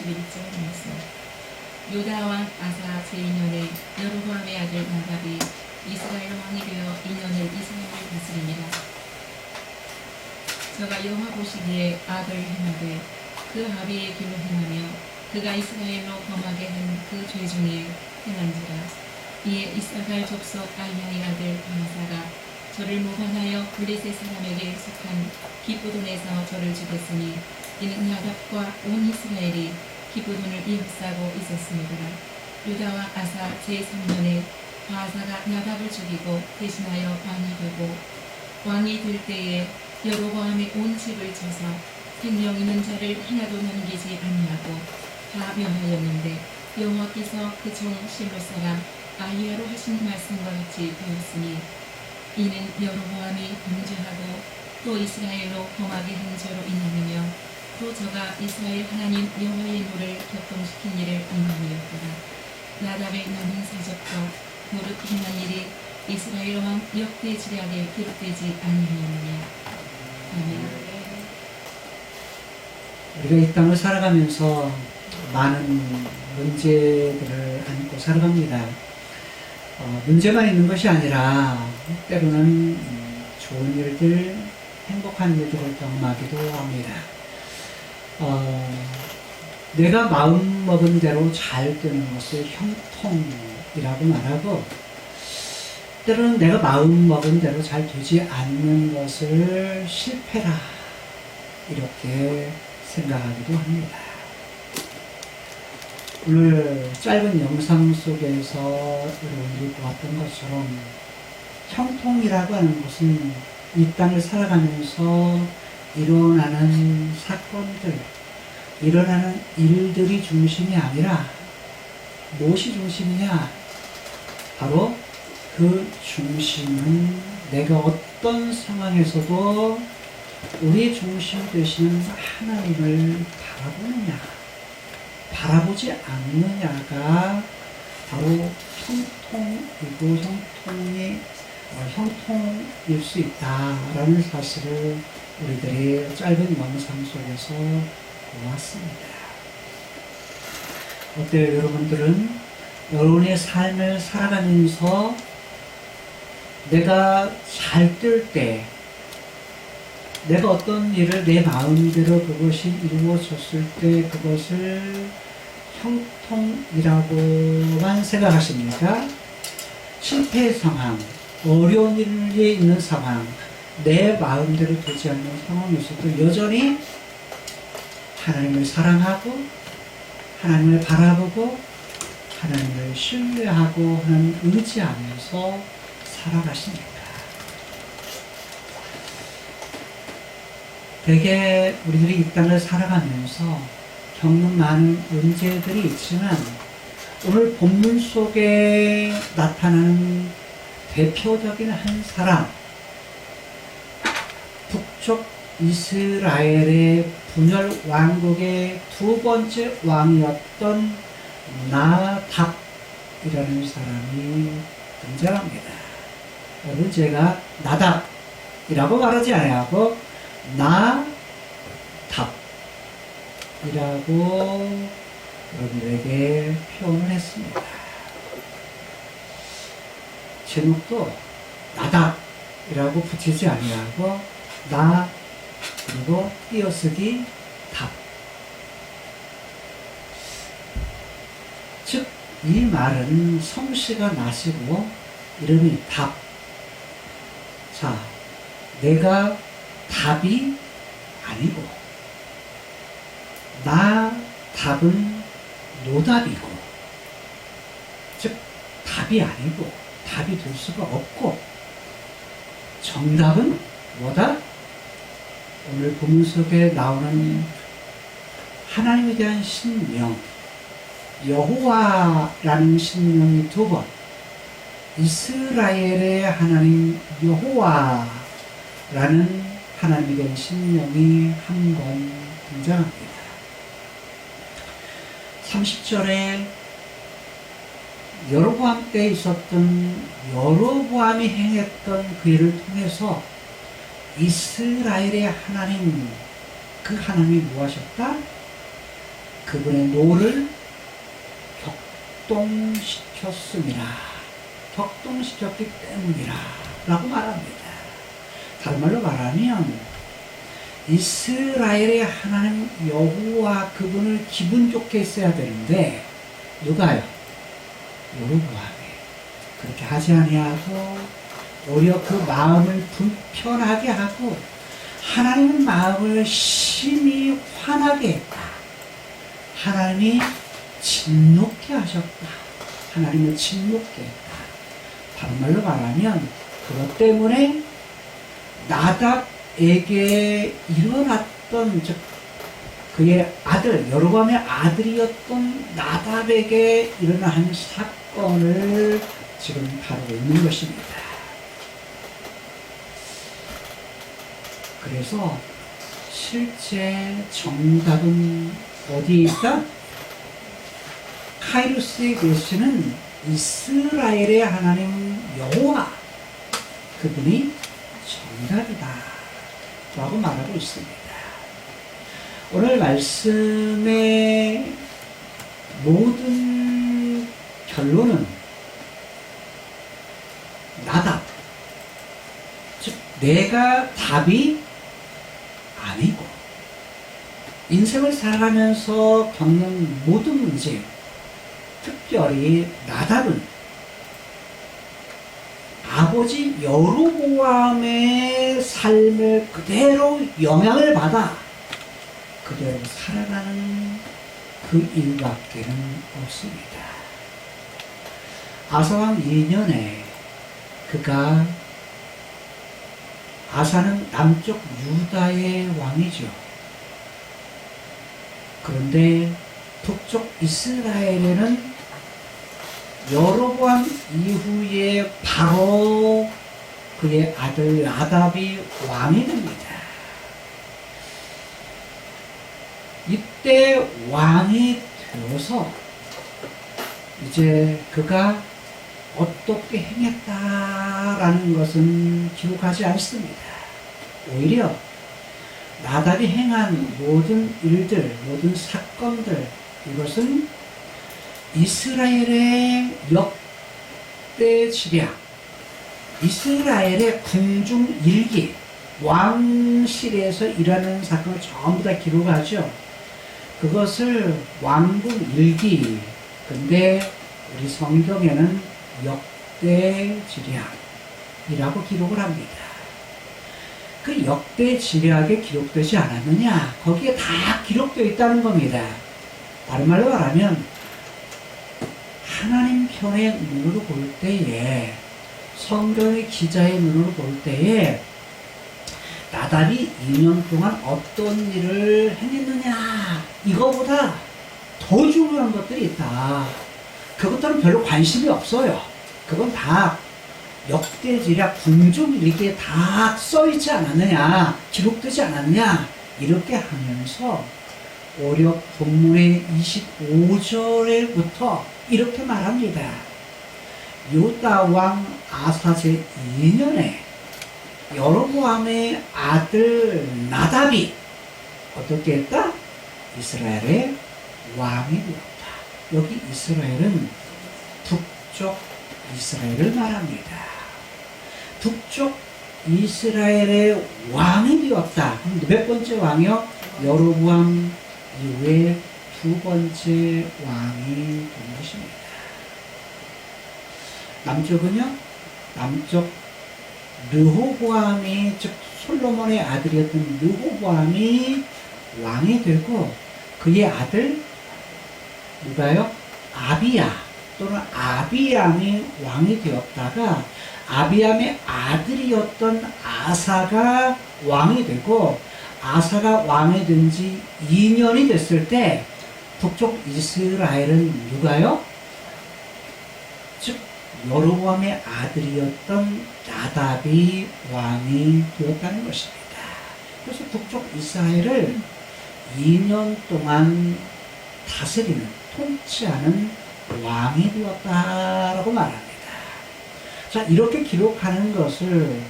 21절 말씀. 유다 왕 아사 제2년에 여로보암의 아들 나답이 이스라엘 왕이 되어 2년을 이스라엘을 다스리니라. 저가 여호와 보시기에 악을 행하되 그 합의의 길로 행하며 그가 이스라엘로 범하게 한 그 죄 중에 행한지라. 이에 이사갈 족속 아히야의 아들 바나사가 저를 모반하여 블레셋 사람에게 속한 기브돈에서 저를 죽였으니 이는 나답과 온 이스라엘이 기브돈을 이웃사고 있었음이더라. 유다와 아사 제3년에 바하사가 나답을 죽이고 대신하여 왕이 되고 왕이 될 때에 여로보암의 온 집을 쳐서 생명 있는 자를 하나도 남기지 아니하고 다 멸하였는데 여호와께서 그 종 실로 사람 아히야로 하신 말씀과 같이 되었으니 이는 여로보암이 범죄하고 또 이스라엘로 범하게 한 죄로 인하며 또 저가 이스라엘 하나님 여호와의 노를 격동시킨 일을 인함이었더라. 나답의 남은 사적과 무릇 행한 일이 이스라엘 왕 역대 지략에 기록되지 아니하였느냐. 아멘. 우리가 이 땅을 살아가면서 많은 문제들을 안고 살아갑니다. 문제만 있는 것이 아니라 때로는 좋은 일들, 행복한 일들을 경험하기도 합니다. 내가 마음 먹은 대로 잘 되는 것을 형통이라고 말하고, 때로는 내가 마음 먹은 대로 잘 되지 않는 것을 실패라 이렇게 생각하기도 합니다. 오늘 짧은 영상 속에서 여러분들이 보았던 것처럼 형통이라고 하는 것은 이 땅을 살아가면서 일어나는 사건들, 일어나는 일들이 중심이 아니라 무엇이 중심이냐? 바로 그 중심은 내가 어떤 상황에서도 우리의 중심 되시는 하나님을 바라보느냐, 바라보지 않느냐가 바로 형통이고 형통일 수 있다라는 사실을 우리들이 짧은 영상 속에서 보았습니다. 어때요, 여러분들은? 여러분의 삶을 살아가면서 내가 잘 될 때, 내가 어떤 일을 내 마음대로 그것이 이루어졌을 때 그것을 형통이라고만 생각하십니까? 실패의 상황, 어려운 일이 있는 상황, 내 마음대로 되지 않는 상황에서도 여전히 하나님을 사랑하고 하나님을 바라보고 하나님을 신뢰하고 하는 의지하면서 살아가십니까? 대개 우리들이 이 땅을 살아가면서 겪는 많은 문제들이 있지만 오늘 본문 속에 나타나는 대표적인 한 사람, 북쪽 이스라엘의 분열 왕국의 두 번째 왕이었던 나답이라는 사람이 등장합니다. 여러분, 제가 나답이라고 말하지 아니하고 나답이라고 여러분들에게 표현을 했습니다. 제목도 나답이라고 붙이지 아니하고 나 그리고 띄어쓰기 답. 즉, 이 말은 성씨가 나시고 이름이 답. 자, 내가 답이 아니고 나 답은 노답이고, 즉 답이 아니고 답이 될 수가 없고, 정답은 뭐다? 오늘 본문 속에 나오는 하나님에 대한 신명, 여호와라는 신명이 두 번, 이스라엘의 하나님 여호와라는 하나님에 대한 신명이 한 번 등장합니다. 30절에 여로보암 때 있었던 여로보암이 행했던 그 일을 통해서 이스라엘의 하나님, 그 하나님이 무엇이었다? 그분의 노를 격동시켰습니다. 격동시켰기 때문이라 라고 말합니다. 다른 말로 말하면 이스라엘의 하나님 여호와 그분을 기분 좋게 했어야 되는데 누가요? 여로보암이 그렇게 하지 아니하고 오히려 그 마음을 불편하게 하고 하나님의 마음을 심히 화나게 했다. 하나님이 진노케 하셨다. 하나님을 진노케 했다. 다른 말로 말하면 그것 때문에 나답에게 일어났던 즉 그의 아들 여로보암의 아들이었던 나답에게 일어난 사건을 지금 다루고 있는 것입니다. 그래서 실제 정답은 어디에 있다? 카이루스에 계시는 이스라엘의 하나님 여호와 그분이 정답이다 라고 말하고 있습니다. 오늘 말씀의 모든 결론은 나답 즉 내가 답이 아니고 인생을 살아가면서 겪는 모든 문제 특별히 나답은 아버지 여로보암의 삶을 그대로 영향을 받아 그대로 살아가는 그 일밖에는 없습니다. 아사왕 2년에 그가 아사는 남쪽 유다의 왕이죠. 그런데 북쪽 이스라엘에는 여로보암 이후에 바로 그의 아들 나답이 왕이 됩니다. 이때 왕이 되어서 이제 그가 어떻게 행했다라는 것은 기록하지 않습니다. 오히려 나답이 행한 모든 일들, 모든 사건들 이것은 이스라엘의 역대 지략, 이스라엘의 궁중 일기, 왕실에서 일하는 사건을 전부 다 기록하죠. 그것을 왕국 일기, 근데 우리 성경에는 역대 지략이라고 기록을 합니다. 그 역대 지략에 기록되지 않았느냐? 거기에 다 기록되어 있다는 겁니다. 다른 말로 말하면 하나님 편의 눈으로 볼 때에 성경의 기자의 눈으로 볼 때에 나답이 2년 동안 어떤 일을 행했느냐 이거보다 더 중요한 것들이 있다. 그것들은 별로 관심이 없어요. 그건 다 역대지략 궁중일기에 다 써있지 않았느냐 기록되지 않았느냐 이렇게 하면서 오히려 본문의 25절에부터 이렇게 말합니다. 유다 왕 아사 제2년에 여로보암의 아들 나답이 어떻게 했다? 이스라엘의 왕이 되었다. 여기 이스라엘은 북쪽 이스라엘을 말합니다. 북쪽 이스라엘의 왕이 되었다. 몇 번째 왕이요? 여로보암 이후에 두 번째 왕이 된 것입니다. 남쪽은요? 남쪽 르호보암이 즉 솔로몬의 아들이었던 르호보암이 왕이 되고 그의 아들 누가요? 아비야 또는 아비암이 왕이 되었다가 아비암의 아들이었던 아사가 왕이 되고 아사가 왕이 된 지 2년이 됐을 때 북쪽 이스라엘은 누가요? 즉 여로보암의 아들이었던 나답이 왕이 되었다는 것입니다. 그래서 북쪽 이스라엘을 2년 동안 다스리는 통치하는 왕이 되었다라고 말합니다. 자, 이렇게 기록하는 것을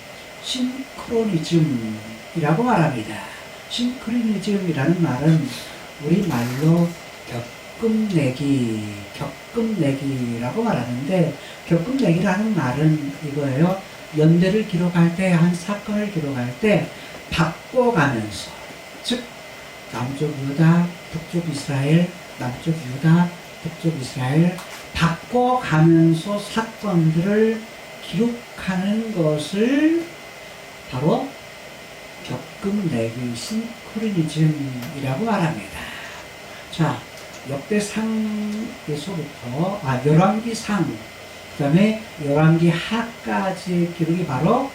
싱크로니즘이라고 말합니다. 싱크로니즘이라는 말은 우리말로 격금내기라고 말하는데, 격금내기라는 말은 이거예요. 연대를 기록할 때, 한 사건을 기록할 때 바꿔가면서, 즉 남쪽 유다, 북쪽 이스라엘, 남쪽 유다, 북쪽 이스라엘 바꿔가면서 사건들을 기록하는 것을 바로 격금내기 싱크로니즘이라고 말합니다. 자, 역대상에서부터 열왕기상, 그 다음에 열왕기하까지의 기록이 바로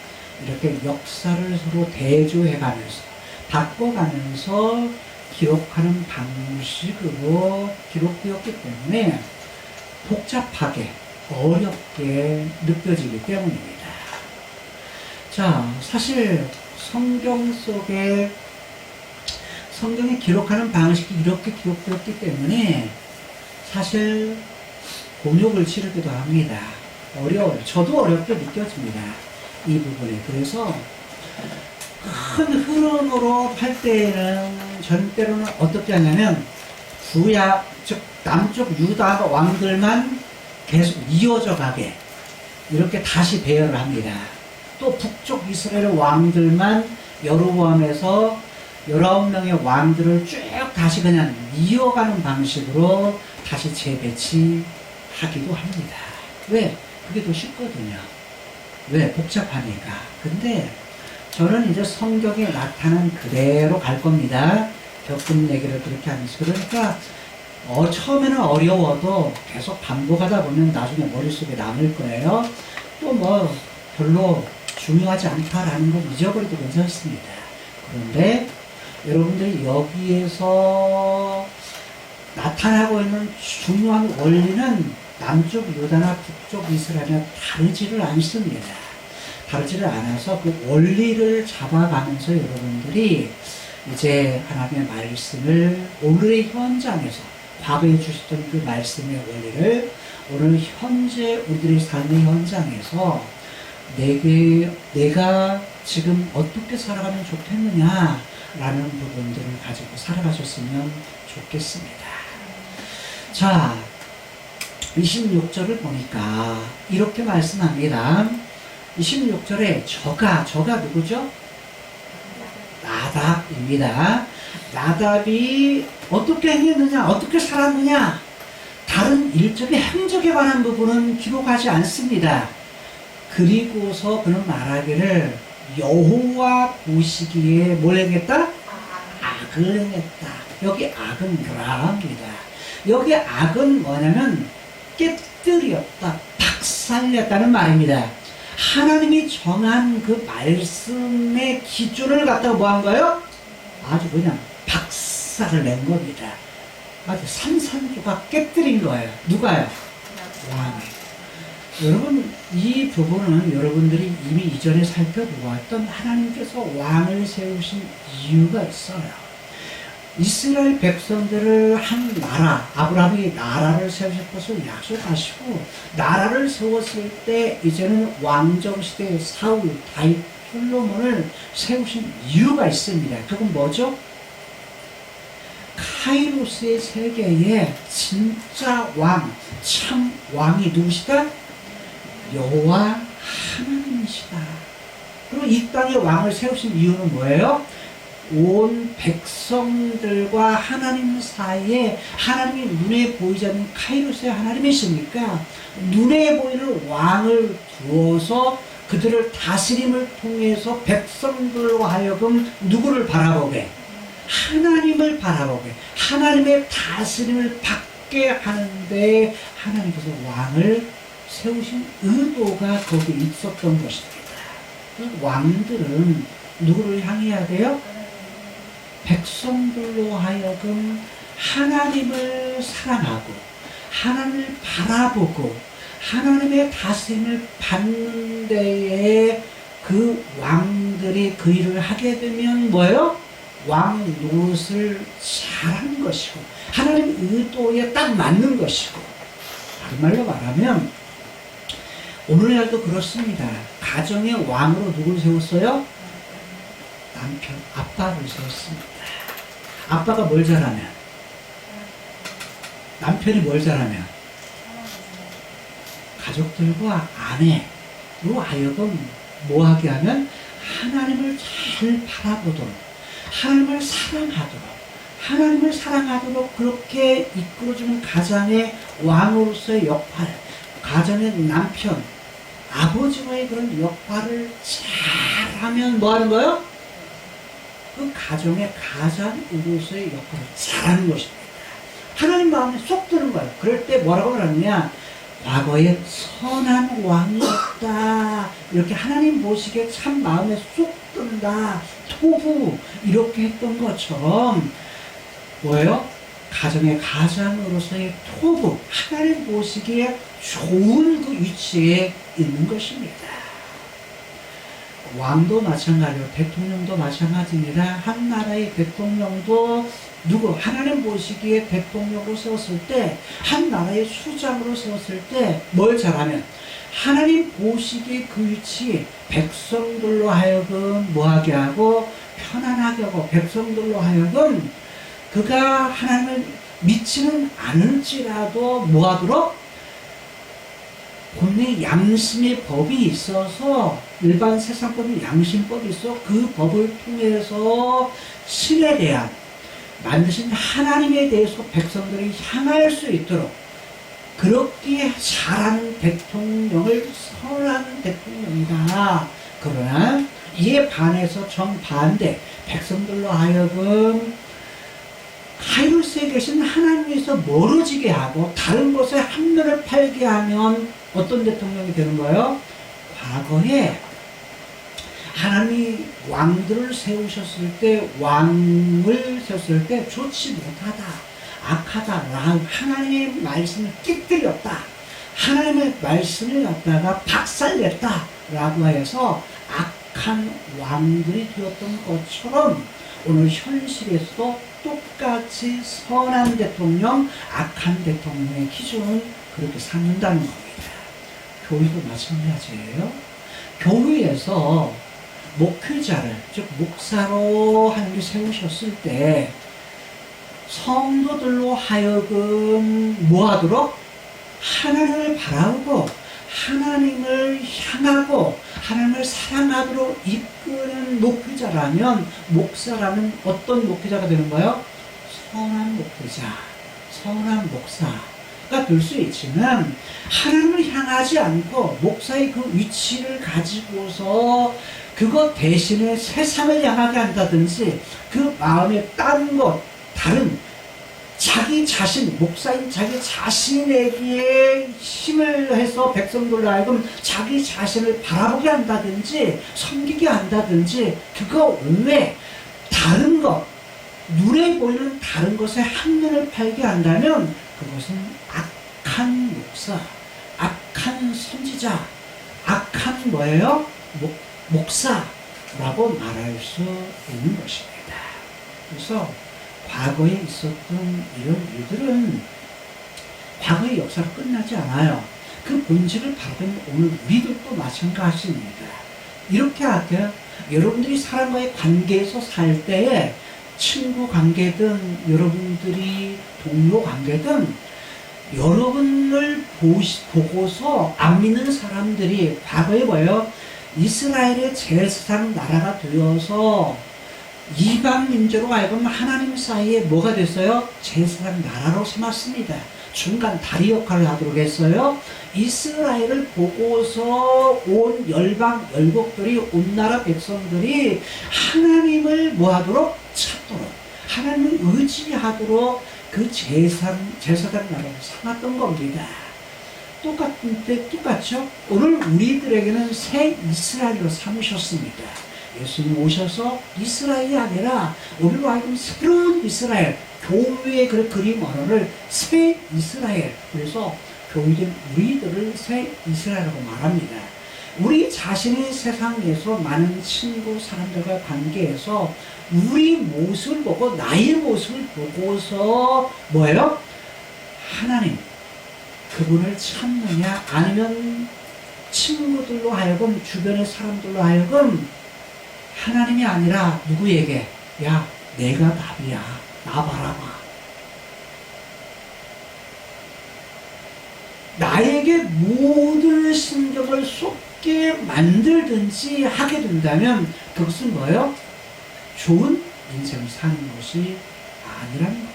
이렇게 역사를 서로 대조해가면서 바꿔가면서 기록하는 방식으로 기록되었기 때문에 복잡하게 어렵게 느껴지기 때문입니다. 자, 사실 성경에 기록하는 방식이 이렇게 기록되었기 때문에 사실 곤욕을 치르기도 합니다. 어려워요. 저도 어렵게 느껴집니다. 이 부분에. 그래서 큰 흐름으로 할 때는 전 때로는 어떻게 하냐면 즉 남쪽 유다 왕들만 계속 이어져 가게 이렇게 다시 배열을 합니다. 또 북쪽 이스라엘 왕들만 여로보암에서 19명의 왕들을 쭉 다시 그냥 이어가는 방식으로 다시 재배치하기도 합니다. 왜? 그게 더 쉽거든요. 왜? 복잡하니까. 근데 저는 이제 성경에 나타난 그대로 갈 겁니다. 격금내기를 그렇게 하면서. 그러니까 처음에는 어려워도 계속 반복하다 보면 나중에 머릿속에 남을 거예요. 또 뭐 별로 중요하지 않다라는 걸 잊어버려도 괜찮습니다. 그런데 여러분들이 여기에서 나타나고 있는 중요한 원리는 남쪽 유다나 북쪽 이스라엘이나 다르지를 않습니다. 다르지를 않아서 그 원리를 잡아가면서 여러분들이 이제 하나님의 말씀을 오늘의 현장에서 과거에 주셨던 그 말씀의 원리를 오늘 현재 우리들의 삶의 현장에서 내가 지금 어떻게 살아가면 좋겠느냐라는 부분들을 가지고 살아가셨으면 좋겠습니다. 자, 26절을 보니까 이렇게 말씀합니다. 26절에 저가 누구죠? 나답입니다. 나답이 어떻게 행했느냐, 어떻게 살았느냐, 다른 일적의 행적에 관한 부분은 기록하지 않습니다. 그리고서 그는 말하기를 여호와 보시기에 뭘 행했다? 악을 행했다. 여기 악은 뭐라합니다. 여기 악은 뭐냐면 깨뜨렸다, 박살냈다는 말입니다. 하나님이 정한 그 말씀의 기준을 갖다가 뭐 한 거예요? 아주 그냥 박살을 낸 겁니다. 아주 산산조각 깨뜨린 거예요. 누가요? 왕이. 여러분, 이 부분은 여러분들이 이미 이전에 살펴보았던 하나님께서 왕을 세우신 이유가 있어요. 이스라엘 백성들을 한 나라, 아브라함이 나라를 세우실 것을 약속하시고 나라를 세웠을 때 이제는 왕정시대의 사울, 다윗, 솔로몬을 세우신 이유가 있습니다. 그건 뭐죠? 카이로스의 세계에 진짜 왕, 참 왕이 누구시다? 여호와 하나님이시다. 그리고 이 땅에 왕을 세우신 이유는 뭐예요? 온 백성들과 하나님 사이에 하나님이 눈에 보이지 않는 카이로스의 하나님이시니까 눈에 보이는 왕을 두어서 그들을 다스림을 통해서 백성들과 하여금 누구를 바라보게? 하나님을 바라보게, 하나님의 다스림을 받게 하는데 하나님께서 왕을 세우신 의도가 거기에 있었던 것입니다. 왕들은 누구를 향해야 돼요? 백성들로 하여금 하나님을 사랑하고 하나님을 바라보고 하나님의 다스림을 받는 데에 그 왕들이 그 일을 하게 되면 뭐예요? 왕 노릇을 잘하는 것이고 하나님 의도에 딱 맞는 것이고, 다른 말로 말하면 오늘날도 그렇습니다. 가정의 왕으로 누굴 세웠어요? 남편, 아빠를 세웠습니다. 아빠가 뭘 잘하면? 남편이 뭘 잘하면? 가족들과 아내로 하여금 뭐하게 하면 하나님을 잘 바라보도록, 하나님을 사랑하도록 그렇게 이끌어주는 가장의 왕으로서의 역할, 가정의 남편, 아버지와의 그런 역할을 잘하면 뭐 하는 거예요? 그 가정의 가장으로서의 역할을 잘하는 것입니다. 하나님 마음에 쏙 드는 거예요. 그럴 때 뭐라고 말하느냐? 과거에 선한 왕이었다. 이렇게 하나님 보시기에 참 마음에 쏙 든다. 토부. 이렇게 했던 것처럼 뭐예요? 가정의 가장으로서의 토부. 하나님 보시기에 좋은 그 위치에 있는 것입니다. 왕도 마찬가지로 대통령도 마찬가지입니다. 한 나라의 대통령도 누구 하나님 보시기에 대통령으로 세웠을 때, 한 나라의 수장으로 세웠을 때 뭘 잘하면 하나님 보시기에 그 위치 백성들로 하여금 뭐하게 하고 편안하게 하고 백성들로 하여금 그가 하나님을 믿지는 않을지라도 뭐하도록 본인의 양심의 법이 있어서 일반 세상법이 양심법이 있어 그 법을 통해서 신에 대한 만드신 하나님에 대해서 백성들이 향할 수 있도록 그렇게 잘하는 대통령을 선한 대통령이다. 그러나 이에 반해서 정반대 백성들로 하여금 하이루스에 계신 하나님에서 멀어지게 하고 다른 곳에 한눈을 팔게 하면 어떤 대통령이 되는 거예요? 과거에 하나님이 왕들을 세우셨을 때 왕을 세웠을 때 좋지 못하다, 악하다, 하나님의 말씀을 끼들렸다, 하나님의 말씀을 갖다가 박살냈다 라고 해서 악한 왕들이 되었던 것처럼 오늘 현실에서도 똑같이 선한 대통령, 악한 대통령의 기준은 그렇게 삼는다는 겁니다. 교회도 마찬가지예요. 교회에서 목회자를, 즉 목사로 하나님이 세우셨을 때 성도들로 하여금 뭐하도록 하나님을 바라보고 하나님을 향하고 하나님을 사랑하도록 이끄는 목회자라면 목사라면 어떤 목회자가 되는 거예요? 선한 목회자, 선한 목사가 될 수 있지만 하나님을 향하지 않고 목사의 그 위치를 가지고서 그것 대신에 세상을 향하게 한다든지 그 마음에 다른 것, 다른 자기 자신, 목사인 자기 자신에게 힘을 해서 백성들로 하여금 자기 자신을 바라보게 한다든지 섬기게 한다든지 그거 외에 다른 것, 눈에 보이는 다른 것에 한눈을 팔게 한다면 그것은 악한 목사, 악한 선지자, 악한 뭐예요? 목사라고 말할 수 있는 것입니다. 그래서 과거에 있었던 이런 일들은 과거의 역사로 끝나지 않아요. 그 본질을 바라보면 오늘 우리들도 마찬가지입니다. 이렇게 할게요. 여러분들이 사람과의 관계에서 살 때에 친구 관계든 여러분들이 동료 관계든 여러분을 보고서 안 믿는 사람들이 과거에 뭐예요? 이스라엘의 제사장 나라가 되어서 이방 민족으로 하여금 하나님 사이에 뭐가 됐어요? 제사장 나라로 삼았습니다. 중간 다리 역할을 하도록 했어요. 이스라엘을 보고서 온 열방 열국들이 온 나라 백성들이 하나님을 뭐하도록 찾도록 하나님을 의지하도록 그 제사장 나라를 삼았던 겁니다. 똑같죠? 오늘 우리들에게는 새 이스라엘로 삼으셨습니다. 예수님 오셔서 이스라엘이 아니라 우리로 하여금 새로운 이스라엘, 교회의 그 그림 언어를 새 이스라엘, 그래서 교회된 우리들을 새 이스라엘이라고 말합니다. 우리 자신이 세상에서 많은 친구 사람들과 관계에서 우리 모습을 보고 나의 모습을 보고서 뭐예요? 하나님 그분을 찾느냐 아니면 친구들로 하여금 주변의 사람들로 하여금 하나님이 아니라 누구에게 야 내가 답이야 나 바라봐 나에게 모든 신경을 쏟게 만들든지 하게 된다면 그것은 뭐예요? 좋은 인생을 사는 것이 아니라는 겁니다.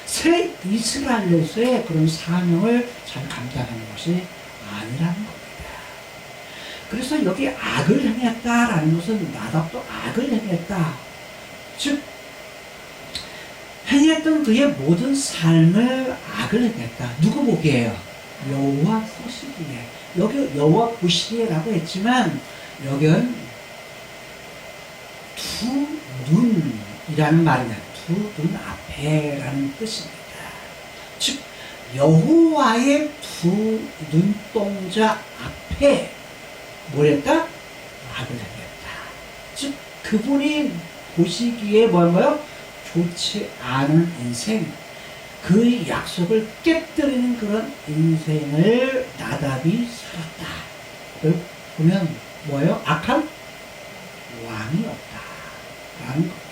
새 이스라엘에서의 그런 사명을 잘 감당하는 것이 아니라는 겁니다. 그래서 여기 악을 행했다라는 것은 나답도 악을 행했다. 즉 행했던 그의 모든 삶을 악을 행했다. 누구 보기에요? 여호와 보시기에. 여기 여호와 보시기에라고 했지만 여기는 두 눈이라는 말이냐. 두 눈 앞에라는 뜻입니다. 즉 여호와의 두 눈동자 앞에 뭘 했다? 악을 행했다. 즉 그분이 보시기에 뭐예요? 좋지 않은 인생, 그 약속을 깨뜨리는 그런 인생을 나답이 살았다. 보면 뭐예요? 악한 왕이었다 라는 겁니다.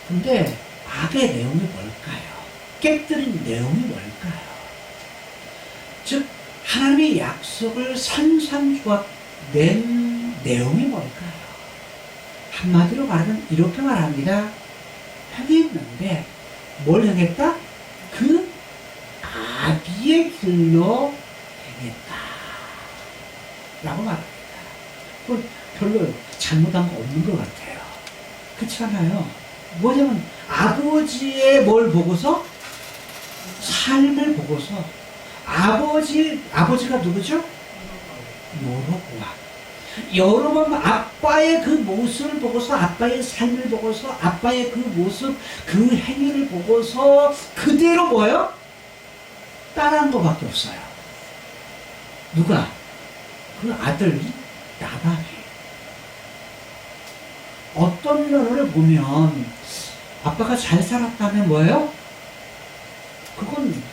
근데 악의 내용이 뭘까요? 깨뜨린 내용이 뭘까요? 즉 하나님의 약속을 산산조각 낸 내용이 뭘까요? 한마디로 말하면 이렇게 말합니다. 행했는데 뭘 행했다? 그 아비의 길로 행했다 라고 말합니다. 그건 별로 잘못한 거 없는 것 같아요. 그렇지 않아요? 뭐냐면 아버지의 뭘 보고서? 삶을 보고서 아버지가 누구죠? 여로보암 아빠의 그 모습을 보고서, 아빠의 삶을 보고서, 아빠의 그 모습, 그 행위를 보고서 그대로 뭐예요? 따라한 것밖에 없어요. 누가? 그 아들 나답이. 어떤 면을 보면 아빠가 잘 살았다면 뭐예요? 그건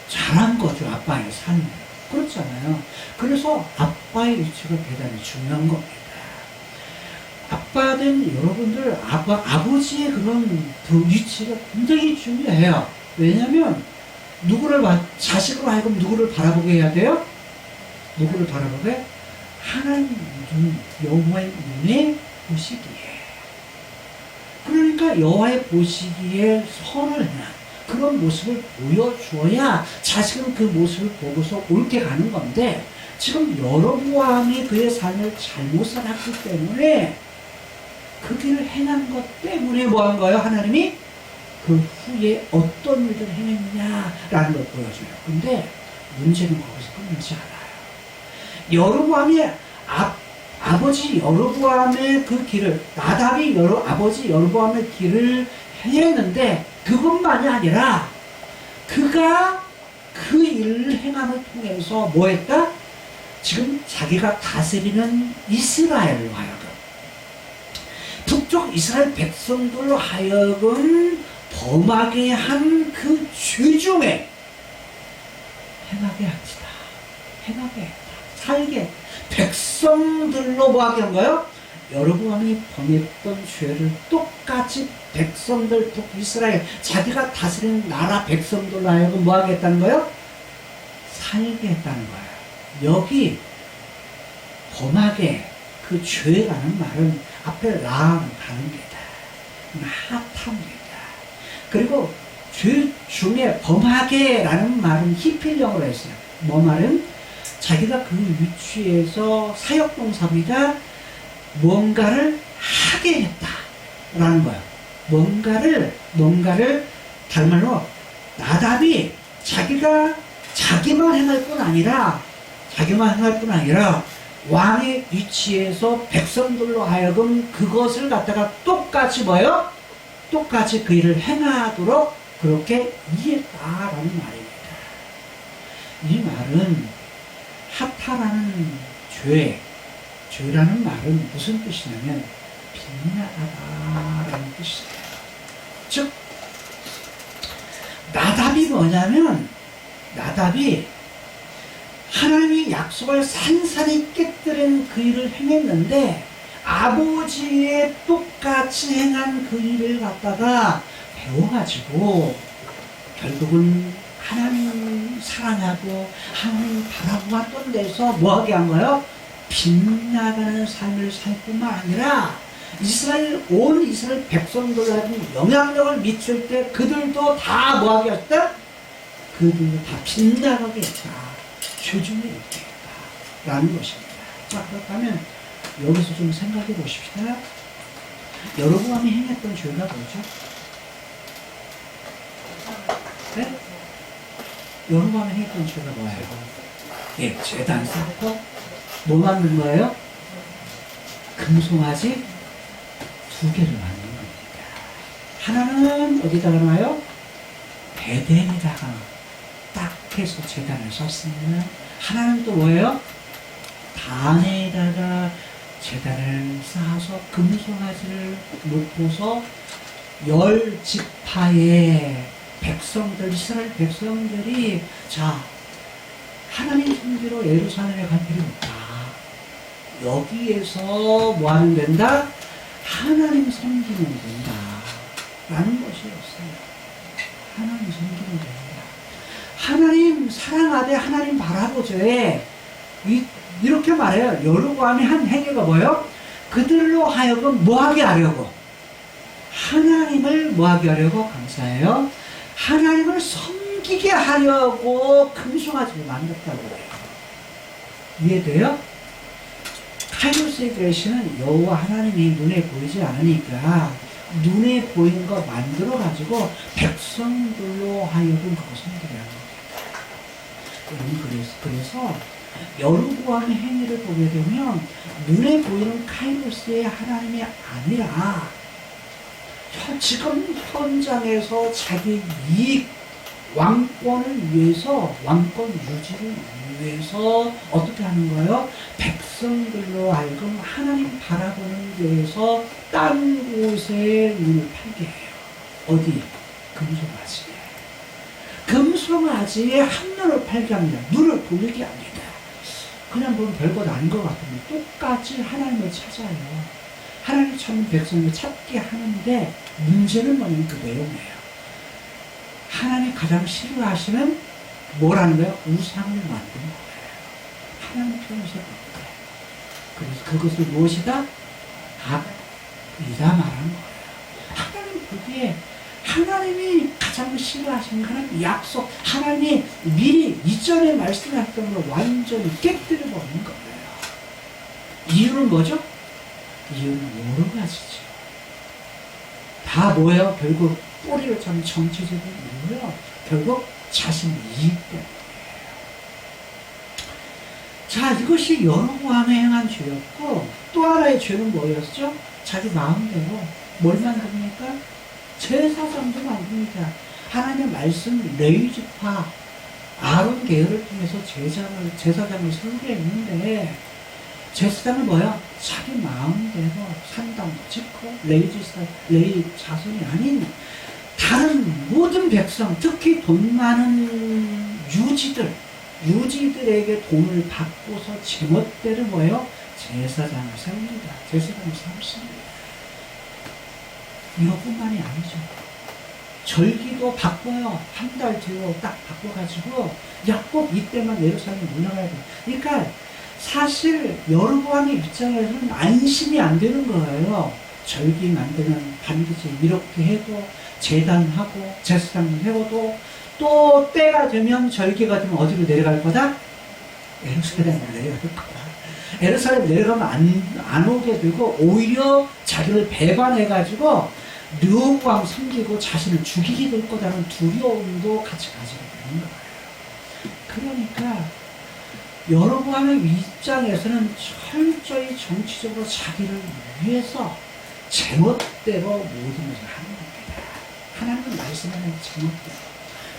잘한 거죠. 아빠의 삶. 그렇잖아요. 그래서 아빠의 위치가 대단히 중요한 겁니다. 아빠는 여러분들 아버지의 그런 그 위치가 굉장히 중요해요. 왜냐하면 자식으로 하여금 누구를 바라보게 해야 돼요? 누구를 바라보게? 하나님 눈, 여호와의 눈에 보시기에. 그러니까 여호와의 보시기에 선을 행한 그런 모습을 보여줘야 자식은 그 모습을 보고서 옳게 가는 건데, 지금 여로보암이 그의 삶을 잘못 살았기 때문에 그 길을 행한 것 때문에 뭐 한 거예요? 하나님이 그 후에 어떤 일을 행했냐라는 걸 보여줘요. 근데 문제는 거기서 끝나지 않아요. 여로보암이 아버지 여로보암의 그 길을, 나답이 아버지 여로보암의 길을 행했는데 그것만이 아니라 그가 그 일을 행함을 통해서 뭐 했다? 지금 자기가 다스리는 이스라엘로 하여금, 북쪽 이스라엘 백성들로 하여금 범하게 한 그 죄 중에 행하게 합시다. 행하게 했다. 살게 했다. 백성들로 뭐하게 한 거예요? 여로보암이 범했던 죄를 똑같이 백성들, 이스라엘, 자기가 다스리는 나라 백성들로 하여금 뭐 하겠다는 거예요? 살게 했다는 거예요. 여기 범하게, 그 죄라는 말은 앞에 라는 단어입니다. 하탑입니다. 그리고 죄 중에 범하게라는 말은 히필령으로 했어요. 뭐 말은? 자기가 그 위치에서 사역동사입니다. 뭔가를 하게 했다라는 거예요. 뭔가를 다른 말로 나답이 자기만 행할 뿐 아니라 왕의 위치에서 백성들로 하여금 그것을 갖다가 똑같이 뭐예요? 똑같이 그 일을 행하도록 그렇게 이해했다라는 말입니다. 이 말은 하타라는 죄라는 말은 무슨 뜻이냐면 빗나가다라는 뜻이에요. 즉 나답이 뭐냐면, 나답이 하나님의 약속을 산산히 깨뜨린 그 일을 행했는데 아버지의 똑같이 행한 그 일을 갖다가 배워가지고 결국은 하나님 사랑하고 하나님 바라고 했던 데서 뭐하게 한 거예요? 빗나가는 삶을 살 뿐만 아니라 온 이스라엘 백성들한테 영향력을 미칠 때 그들도 다 뭐하게 했다? 그들도 다 빗나가게 했다. 조중에 있게 했다. 라는 것입니다. 자, 그렇다면 여기서 좀 생각해 보십시다. 여로보암이 행했던 죄가 뭐죠? 네? 여로보암이 행했던 죄가 뭐예요? 예, 제단 쌓고 뭐 만든 거예요? 금송아지 2개를 만든 겁니다. 하나는 어디다가 놔요? 베델에다가 딱 해서 제단을 썼습니다. 하나는 또 뭐예요? 단에다가 제단을 쌓아서 금송아지를 놓고서 10지파의 백성들, 이스라엘 백성들이 자, 하나님 섬기러 예루살렘에 갈 필요 없다. 여기에서 뭐 하면 된다? 하나님 섬기면 된다. 라는 것이었어요. 하나님 섬기면 된다. 하나님 사랑하되 하나님 바라보되 이렇게 말해요. 여로보암이 한 행위가 뭐예요? 그들로 하여금 뭐하게 하려고? 하나님을 뭐하게 하려고? 감사해요. 하나님을 섬기게 하려고 금송아지를 만들었다고 해요. 이해돼요? 카이로스의 계시는 여호와 하나님이 눈에 보이지 않으니까 눈에 보이는 거 만들어 가지고 백성들로 하여금 그거 섬기게 하는 거예요. 그래서 여로보암의 행위를 보게 되면 눈에 보이는 카이로스의 하나님이 아니라 지금 현장에서 자기 이익, 왕권을 위해서, 왕권 유지를 위해서 어떻게 하는 거예요? 백성들로 하여금 하나님 바라보는 데에서 딴 곳에 눈을 팔게 해요. 어디? 금송아지에. 금송아지에 한눈을 팔게 합니다. 눈을 돌리게 합니다. 그냥 보면 별것 아닌 것 같으면 똑같이 하나님을 찾아요. 하나님 찾는 백성을 찾게 하는데 문제는 뭐냐면 그 내용이에요. 하나님 가장 싫어하시는 뭐라는 거예요? 우상을 만드는 거예요. 하나님 편에서 그래요. 그래서 그것을 무엇이다? 악이다 말하는 거예요. 하나님 보기에 하나님이 가장 싫어하시는 하나님 약속, 하나님이 미리 이전에 말씀하셨던 걸 완전히 깨뜨려 버리는 거예요. 이유는 뭐죠? 이유는 여러 가지죠. 다 뭐예요? 결국 뿌리를 잡는 정치적인 이유요. 결국 자신 이익 때문이에요. 자, 이것이 여로보암에 행한 죄였고 또 하나의 죄는 뭐였죠? 자기 마음대로 뭘 만듭니까? 제사장도 만듭니다. 하나님의 말씀 레위지파 아론 계열을 통해서 제사장을 설계했는데 제사장은 뭐야? 자기 마음대로 산당도 짓고 레위 자손이 아닌 다른 모든 백성, 특히 돈 많은 유지들에게 돈을 받고서 제멋대로 뭐예요? 제사장을 세웁니다. 제사장을 세웠습니다. 이것뿐만이 아니죠. 절기도 바꿔요. 한 달 뒤로 딱 바꿔가지고 야, 꼭 이때만 예루살렘에 올라가야 돼. 그러니까 사실 여로보암의 입장에서는 안심이 안 되는 거예요. 절기 만드는 반드시 이렇게 해도 제단하고 제사장을 해도 또 때가 되면 절기가 되면 어디로 내려갈 거다? 예루살렘으로 내려갈 거다. 예루살렘 내려가면 안 오게 되고 오히려 자기를 배반해가지고 르호보암 섬기고 자신을 죽이게 될 거다는 두려움도 같이 가지게 되는 거예요. 그러니까 여로보암의 입장에서는 철저히 정치적으로 자기를 위해서 제멋대로 모든 것을 하는 겁니다. 하나님은 말씀하는 제멋대로.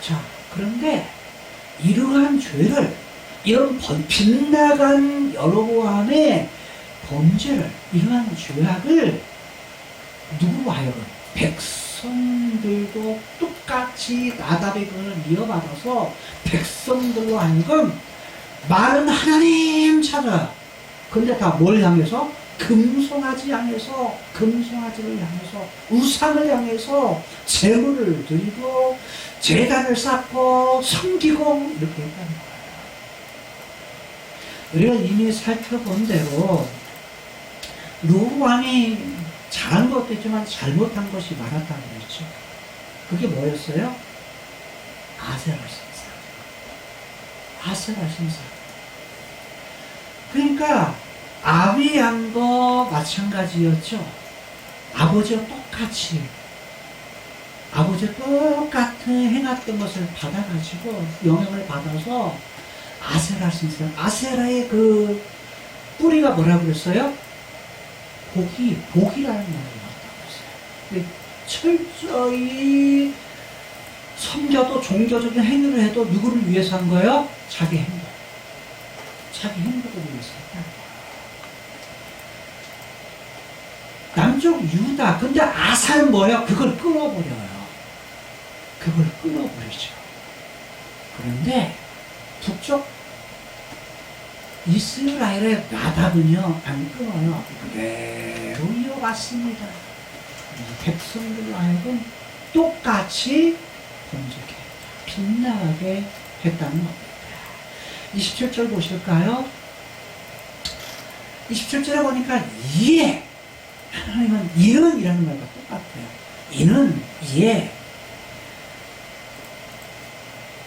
자, 그런데 이러한 죄를, 이런 빗나간 여로보암의 범죄를, 이러한 죄악을 누구로 하여금 백성들도 똑같이 나답의 그를 이어받아서 백성들로 하여금 말은 하나님 찾아. 근데 다 뭘 향해서? 금송아지를 향해서 우상을 향해서 제물을 드리고 제단을 쌓고 섬기고 이렇게 했다는 거예요. 우리가 이미 살펴본 대로 르호보암 왕이 잘한 것도 있지만 잘못한 것이 많았다고 그랬죠. 그게 뭐였어요? 아세라 신상. 그러니까 아비양도 마찬가지였죠. 아버지와 똑같은 행했던 것을 받아가지고 영향을 받아서 아세라 신상, 아세라의 그 뿌리가 뭐라고 그랬어요? 복이라는 말을 갖다 그랬어요. 철저히 섬겨도 종교적인 행위를 해도 누구를 위해서 한 거예요? 자기 행복을 위해서 했다. 남쪽 유다. 근데 아사는 뭐예요? 그걸 끊어버려요. 그런데 북쪽 이스라엘의 나답은요, 안 끊어요. 그대로 이어갔습니다. 백성들로 하여금 똑같이 범죄게, 빗나가게 했다는 겁니다. 27절 보실까요? 27절에 보니까 하나님은 이는이라는 말과 똑같아요. 이는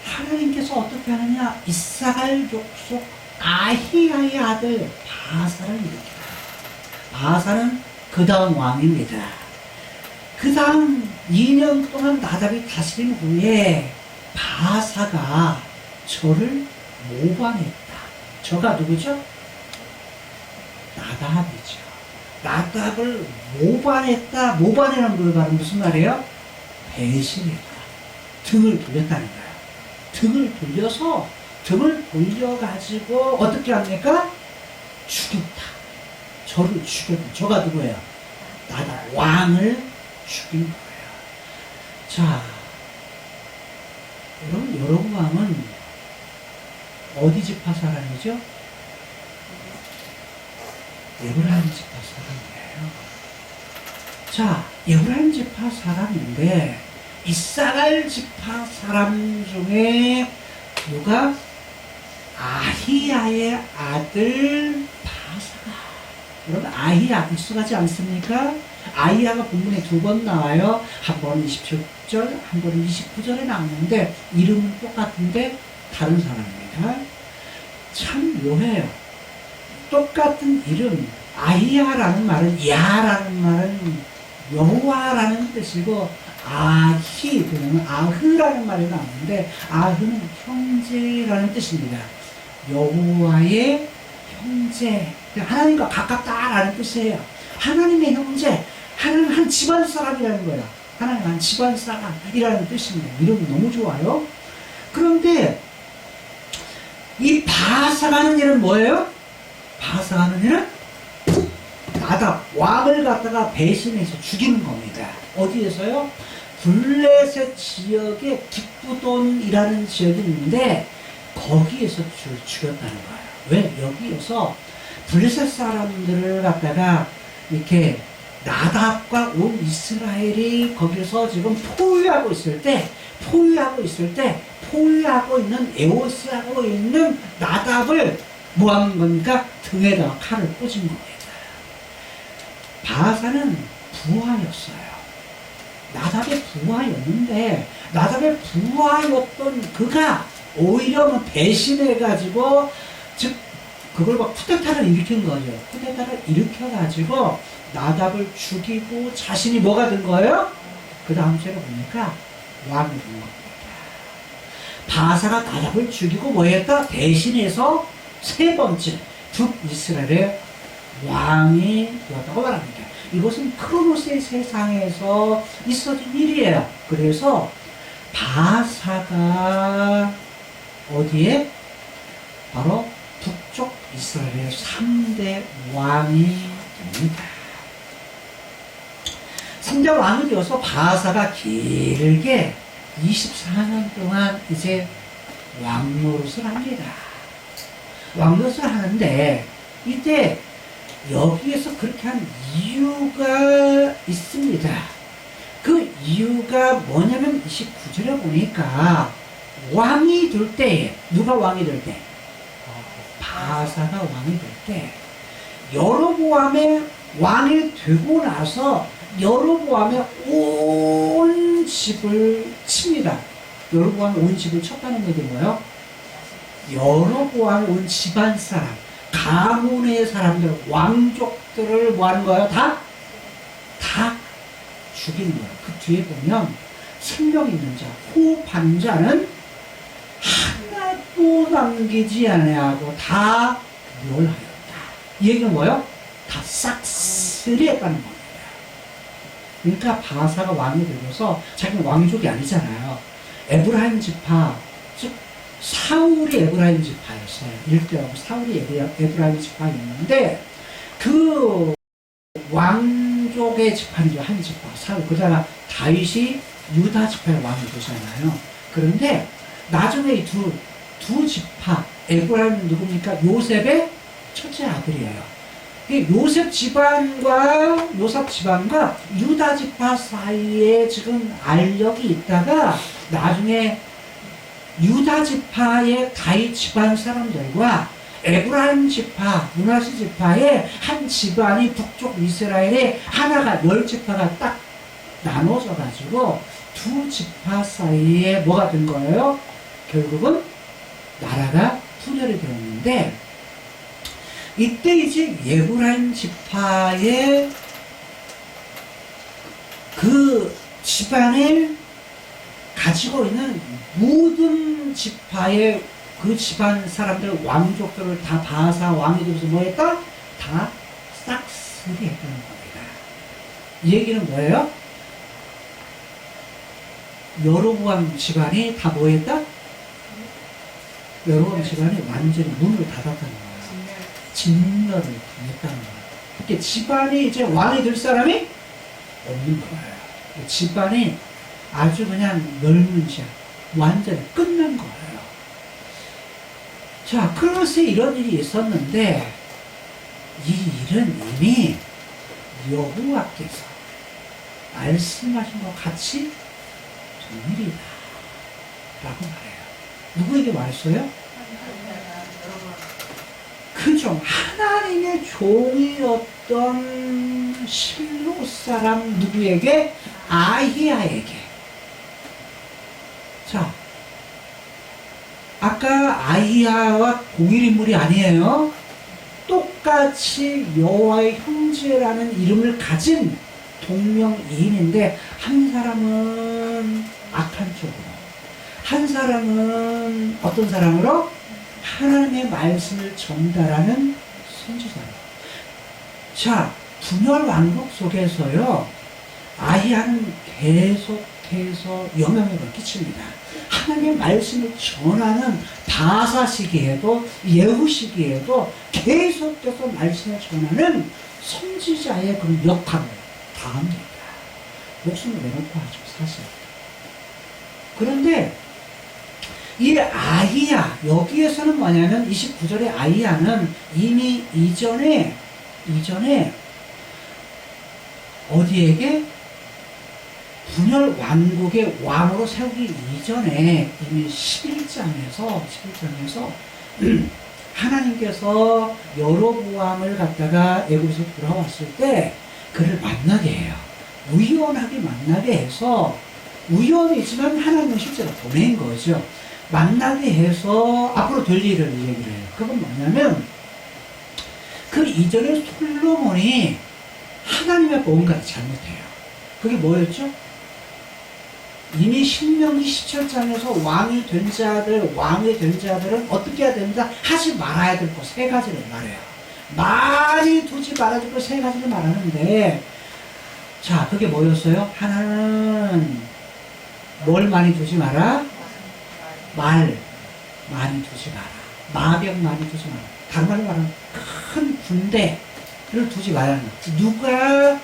하나님께서 어떻게 하느냐? 이사갈 족속 아히야의 아들 바사를 일으켜요. 바사는 그 다음 왕입니다. 그 다음 2년 동안 나답이 다스린 후에 바사가 저를 모방했다. 저가 누구죠? 나답이죠. 나답을 모반했다. 모반이라는 걸 무슨 말이에요? 배신했다. 등을 돌렸다는 거예요. 등을 돌려가지고 어떻게 합니까? 죽였다. 저를 죽였다. 저가 누구예요? 나답 왕을 죽인 거예요. 자, 여러분, 여로보암은 어디 지파 사람이죠? 에브라임 지파 사람이에요. 자, 에브라임 지파 사람인데 이사갈 지파 사람 중에 누가? 아히야의 아들 바사가. 여러분, 아히야 익숙하지 않습니까? 아히야가 본문에 2번 나와요. 한 번 27절, 한 번은 29절에 나오는데 이름은 똑같은데 다른 사람입니다. 참 묘해요. 똑같은 이름, 아히야라는 말은, 야라는 말은 여호와라는 뜻이고, 그러면 아흐라는 말이 나오는데, 아흐는 형제라는 뜻입니다. 여호와의 형제, 하나님과 가깝다라는 뜻이에요. 하나님의 형제, 하나님 한 집안 사람이라는 거예요. 하나님 한 집안 사람이라는 뜻입니다. 이름이 너무 좋아요. 그런데 이 바사가 하는 일은 뭐예요? 바사가 하는 일은 나답 왕을 갖다가 배신해서 죽이는 겁니다. 어디에서요? 블레셋 지역에 기쁘돈이라는 지역이 있는데 거기에서 죽였다는 거예요. 왜? 여기에서 블레셋 사람들을 갖다가 이렇게 나답과 온 이스라엘이 거기서 지금 포위하고 있는 에오스하고 있는 나답을 뭐 하는 겁니까? 등에다가 칼을 꽂은 겁니다. 바사는 부하였어요. 나답의 부하였는데 나답의 부하였던 그가 오히려 배신해가지고 즉 그걸 막 쿠데타를 일으킨 거죠. 쿠데타를 일으켜가지고 나답을 죽이고 자신이 뭐가 된 거예요? 그 다음 절에 보니까 왕이 된 겁니다. 바사가 나답을 죽이고 뭐 했다? 대신해서 세 번째 북이스라엘의 왕이 되었다고 말합니다. 이것은 크로노스의 세상에서 있어진 일이에요. 그래서 바사가 어디에? 바로 북쪽 이스라엘의 3대 왕이 됩니다. 3대 왕이 되어서 바사가 길게 24년 동안 이제 왕노릇을 합니다. 왕노릇을 하는데 이때 여기에서 그렇게 한 이유가 있습니다. 그 이유가 뭐냐면 29절에 보니까 왕이 될 때, 누가 왕이 될 때? 바사가 왕이 될 때, 여로보암의 왕이 되고 나서 여로보암의 온 집을 칩니다. 여로보암의 온 집을 쳤다는 얘기는 뭐예요? 여로보암의 온 집안 사람, 가문의 사람들, 왕족들을 뭐 하는 거예요? 다 죽이는 거예요. 그 뒤에 보면 생명 있는 자, 호흡하는 자는 하나도 남기지 아니하고 다 멸하였다. 이 얘기는 뭐예요? 다 싹쓸이 했다는 겁니다. 그러니까 바사가 왕이 되면서 자기는 왕족이 아니잖아요. 에브라임 지파, 즉 사울이 에브라임 지파였어요. 일대하고 사울이 에브라임 지파였는데 그 왕족의 지파이죠. 한 지파, 사울. 그러다가 다윗이 유다 지파의 왕이 되잖아요. 그런데 나중에 이 두 지파, 에브라임은 누굽니까? 요셉의 첫째 아들이에요. 요셉 지방과 유다 지파 사이에 지금 알력이 있다가 나중에 유다 지파의 다윗 집안 사람들과 에브라임 지파, 므낫세 지파의 한 집안이 북쪽 이스라엘에 하나가 10지파가 딱 나눠져 가지고 두 지파 사이에 뭐가 된 거예요? 결국은 나라가 분열이 되었는데 이때 이제 에브라임 지파의 그 집안을 가지고 있는 모든 지파의 그 집안 사람들, 왕족들을 다 바사 왕이 되면서 뭐 했다? 다 싹쓸이 했다는 겁니다. 이 얘기는 뭐예요? 여로보암 집안이 다 뭐 했다? 여로보암 집안이 완전히 문을 닫았다는 거예요. 진멸을 당했다는 거예요. 그렇게 집안이 이제 왕이 될 사람이 없는 거예요. 집안이 아주 그냥 멸문 시야 완전히 끝난 거예요. 자, 그래서 이런 일이 있었는데 이 일은 이미 여호와께서 말씀하신 것 같이 된 일이다 라고 말해요. 누구에게 말했어요? 그죠. 하나님의 종이었던 실로 사람 누구에게? 아히야에게. 자, 아까 아히야와 동일 인물이 아니에요. 똑같이 여호와의 형제라는 이름을 가진 동명이인인데 한 사람은 악한 쪽으로, 한 사람은 어떤 사람으로? 하나님의 말씀을 전달하는 선지자로. 자, 분열 왕국 속에서요, 아히야는 계속해서 영향력을 끼칩니다. 하나님의 말씀을 전하는 바사 시기에도 예후 시기에도 계속해서 말씀을 전하는 선지자의 그 역할을 다합니다. 목숨을 내놓고 하죠, 사실. 그런데 이 아히야, 여기에서는 뭐냐면 29절의 아히야는 이미 이전에 어디에게? 분열 왕국의 왕으로 세우기 이전에 이미 11장에서 하나님께서 여로보암을 갖다가 애굽에서 돌아왔을 때 그를 만나게 해요. 우연하게 만나게 해서, 우연이지만 하나님은 실제로 보낸 거죠. 만나게 해서 앞으로 될 일을 얘기를 해요. 그건 뭐냐면 그 이전에 솔로몬이 하나님의 뭔가를 잘못해요. 그게 뭐였죠? 이미 신명기 17장에서 왕이 된 자들은 어떻게 해야 됩니다? 하지 말아야 될 것 세 가지를 말해요. 많이 두지 말아야 될 것 세 가지를 말하는데, 자, 그게 뭐였어요? 하나는 뭘 많이 두지 마라? 말 많이 두지 마라. 마병 많이 두지 마라. 다른 말로 말하면 큰 군대를 두지 말라는 거예요.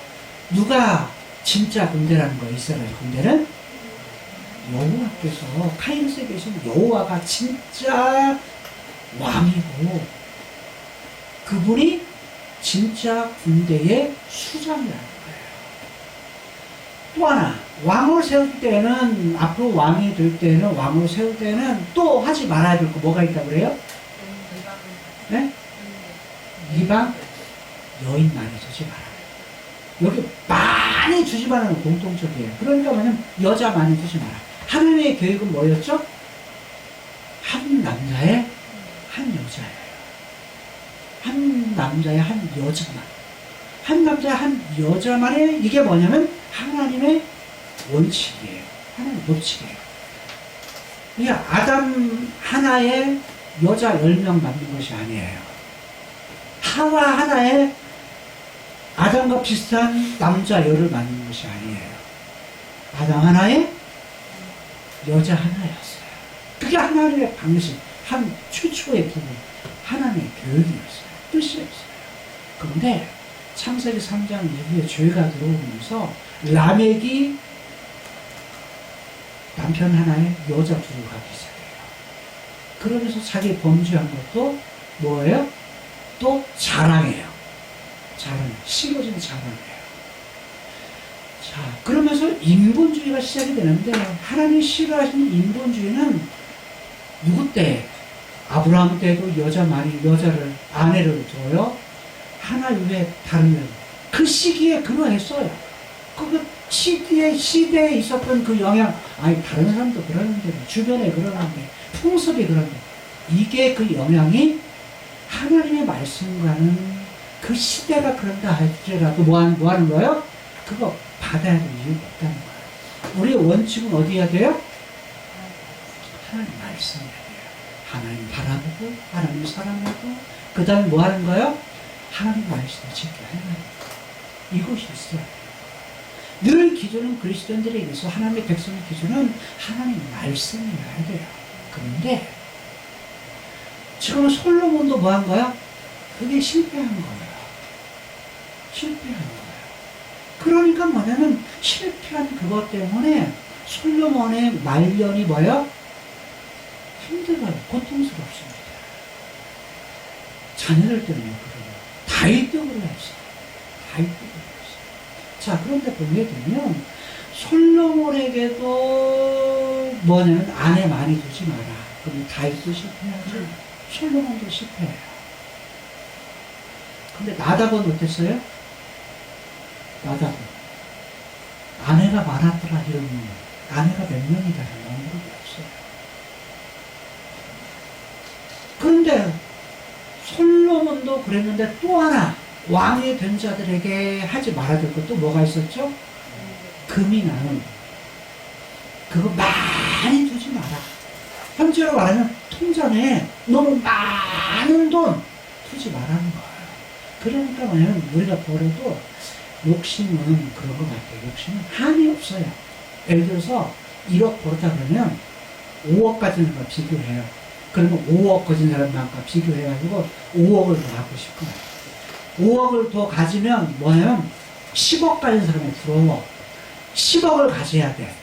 누가 진짜 군대라는 거예요? 이스라엘 군대는 여호와께서, 카이로스에 계신 여호와가 진짜 왕이고, 그분이 진짜 군대의 수장이라는 거예요. 또 하나, 왕을 세울 때는, 앞으로 왕이 될 때는, 왕을 세울 때는 또 하지 말아야 될 거 뭐가 있다고 그래요? 네? 이방 여인 많이 두지 말아요. 여기 많이 주지 말라는 공통적이에요. 그러니까 뭐냐면 여자 많이 두지 마라. 하나님의 계획은 뭐였죠? 한 남자에 한 여자예요. 한 남자에 한 여자만. 한 남자에 한 여자만의 이게 뭐냐면 하나님의 원칙이에요. 하나님의 법칙이에요. 그러니까 아담 하나에 여자 10명 만든 것이 아니에요. 하와 하나에 아담과 비슷한 남자 10을 만든 것이 아니에요. 아담 하나에 여자 하나였어요. 그게 하나님의 방식, 한 최초의 부분, 하나님의 교육이었어요. 뜻이었어요. 그런데 창세기 3장 이후에 죄가 들어오면서 라멕이 남편 하나에 여자 둘을 갖기 시작해요. 그러면서 자기 범죄한 것도 뭐예요? 또 자랑해요. 자랑, 싫어진 자랑이에요. 자, 그러면서 인본주의가 시작이 되는데 하나님이 싫어하시는 인본주의는 누구 때? 아브라함 때도 여자를 아내를 둬요. 하나 이후에 다른 그 시기에 그러했어요. 그 시대에 있었던 그 영향, 아니 다른 사람도 그러는데 주변에 그러는데 풍습이 그런데 이게 그 영향이 하나님의 말씀과는 그 시대가 그런다 할지라도 뭐 하는 거예요? 그거 받아야 될 이유가 없다는 거예요. 우리의 원칙은 어디 해야 돼요? 하나님 말씀해야 돼요. 하나님 바라보고 하나님 사랑하고 그 다음에 뭐 하는 거예요? 하나님 말씀을 지켜야 해요. 이것이 있어요. 늘 기준은 그리스도인들에게서 하나님의 백성의 기준은 하나님 말씀이어야 돼요. 그런데 지금 솔로몬도 뭐 한 거야? 그게 실패한 거예요. 실패한 거예요. 그러니까 뭐냐면 실패한 그것 때문에 솔로몬의 말년이 뭐예요? 힘들어요. 고통스럽습니다. 자녀들 때문에 그래요. 다윗도 그랬어요. 다윗도 그랬어요. 자, 그런데 보게 되면 솔로몬에게도 뭐냐면 아내 많이 두지 마라. 그럼 다윗도 실패하죠. 솔로몬도 실패해요. 근데 나답은 어땠어요? 나답은 아내가 많았더라 이런 아내가 몇 명이다라는 언급이 없어요. 그런데 솔로몬도 그랬는데 또 하나 왕이 된 자들에게 하지 말아야 될 것도 뭐가 있었죠? 금이 나는 그거 많이 두지 마라. 현재로 말하면 통장에 너무 많은 돈 두지 말라는 거예요. 그러니까 뭐냐면 우리가 벌어도 욕심은 그런 것 같아요. 욕심은 한이 없어요. 예를 들어서 1억 벌었다 그러면 5억 가진 사람과 비교해요. 그러면 5억 가진 사람과 비교해가지고 5억을 더 갖고 싶어요. 5억을 더 가지면 뭐냐면 10억 가진 사람이 부러워. 10억을 가져야 돼.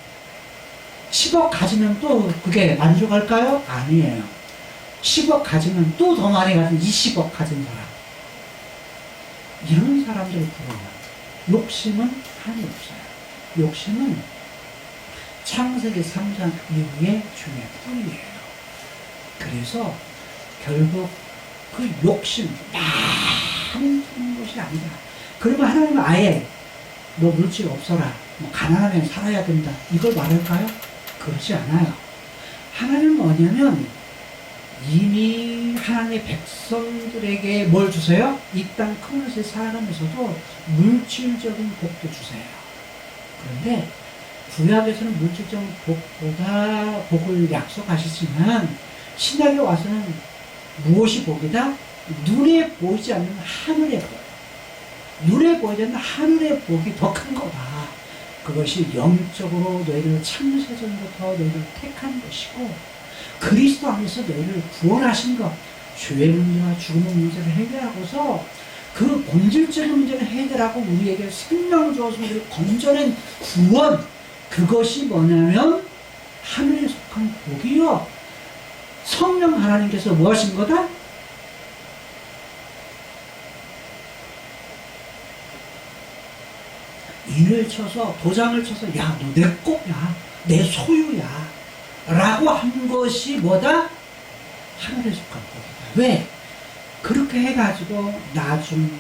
10억 가지면 또 그게 만족할까요? 아니에요. 10억 가지면 또 더 많이 가진 20억 가진 사람. 이런 사람들이 부러워요. 욕심은 한이 없어요. 욕심은 창세기 3장 이후의 죄의 뿌리예요. 그래서 결국 그 욕심 많이 드는 것이 아니다. 그러면 하나님은 아예 너 물질 없어라. 뭐 가난하면 살아야 된다. 이걸 말할까요? 그렇지 않아요. 하나님은 뭐냐면 이미 하나님의 백성들에게 뭘 주세요? 이 땅 큰 것을 살아가면서도 물질적인 복도 주세요. 그런데 구약에서는 물질적인 복보다 복을 약속하시지만 신약에 와서는 무엇이 복이다? 눈에 보이지 않는 하늘의 복. 눈에 보이지 않는 하늘의 복이 더 큰 거다. 그것이 영적으로 너희를 창세전부터 너희를 택한 것이고 그리스도 안에서 너희를 구원하신 것, 죄의 문제와 죽음의 문제를 해결하고서 그 본질적인 문제를 해결하고 우리에게 생명을 주어서 우리를 건져낸 구원, 그것이 뭐냐면 하늘에 속한 복이요. 성령 하나님께서 뭐 하신 거다? 인을 쳐서 도장을 쳐서 야, 너 내 거야, 내 소유야 라고 한 것이 뭐다? 하늘에 속한 복이다. 왜? 그렇게 해가지고 나중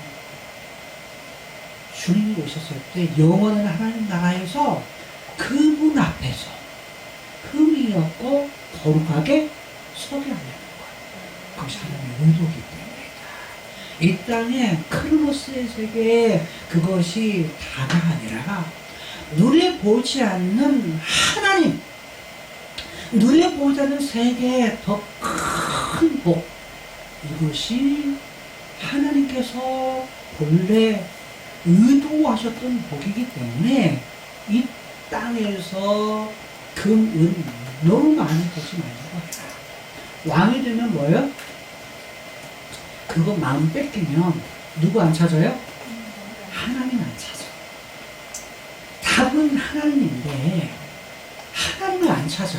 주님이 오셨을 때 영원한 하나님 나라에서 그분 앞에서 흠이 없고 거룩하게 서게 하려는 거예요. 그것이 하나님의 의도이기 때문이다. 이 땅에 크로노스의 세계에 그것이 다가 아니라 눈에 보이지 않는 하나님, 눈에 보이지 않는 세계의 더 큰 복, 이것이 하나님께서 본래 의도하셨던 복이기 때문에 이 땅에서 금, 은 너무 많이 보지 말라고 해라. 왕이 되면 뭐예요? 그거 마음 뺏기면 누구 안 찾아요? 하나님 안 찾아. 답은 하나님인데 하나님을 안 찾아.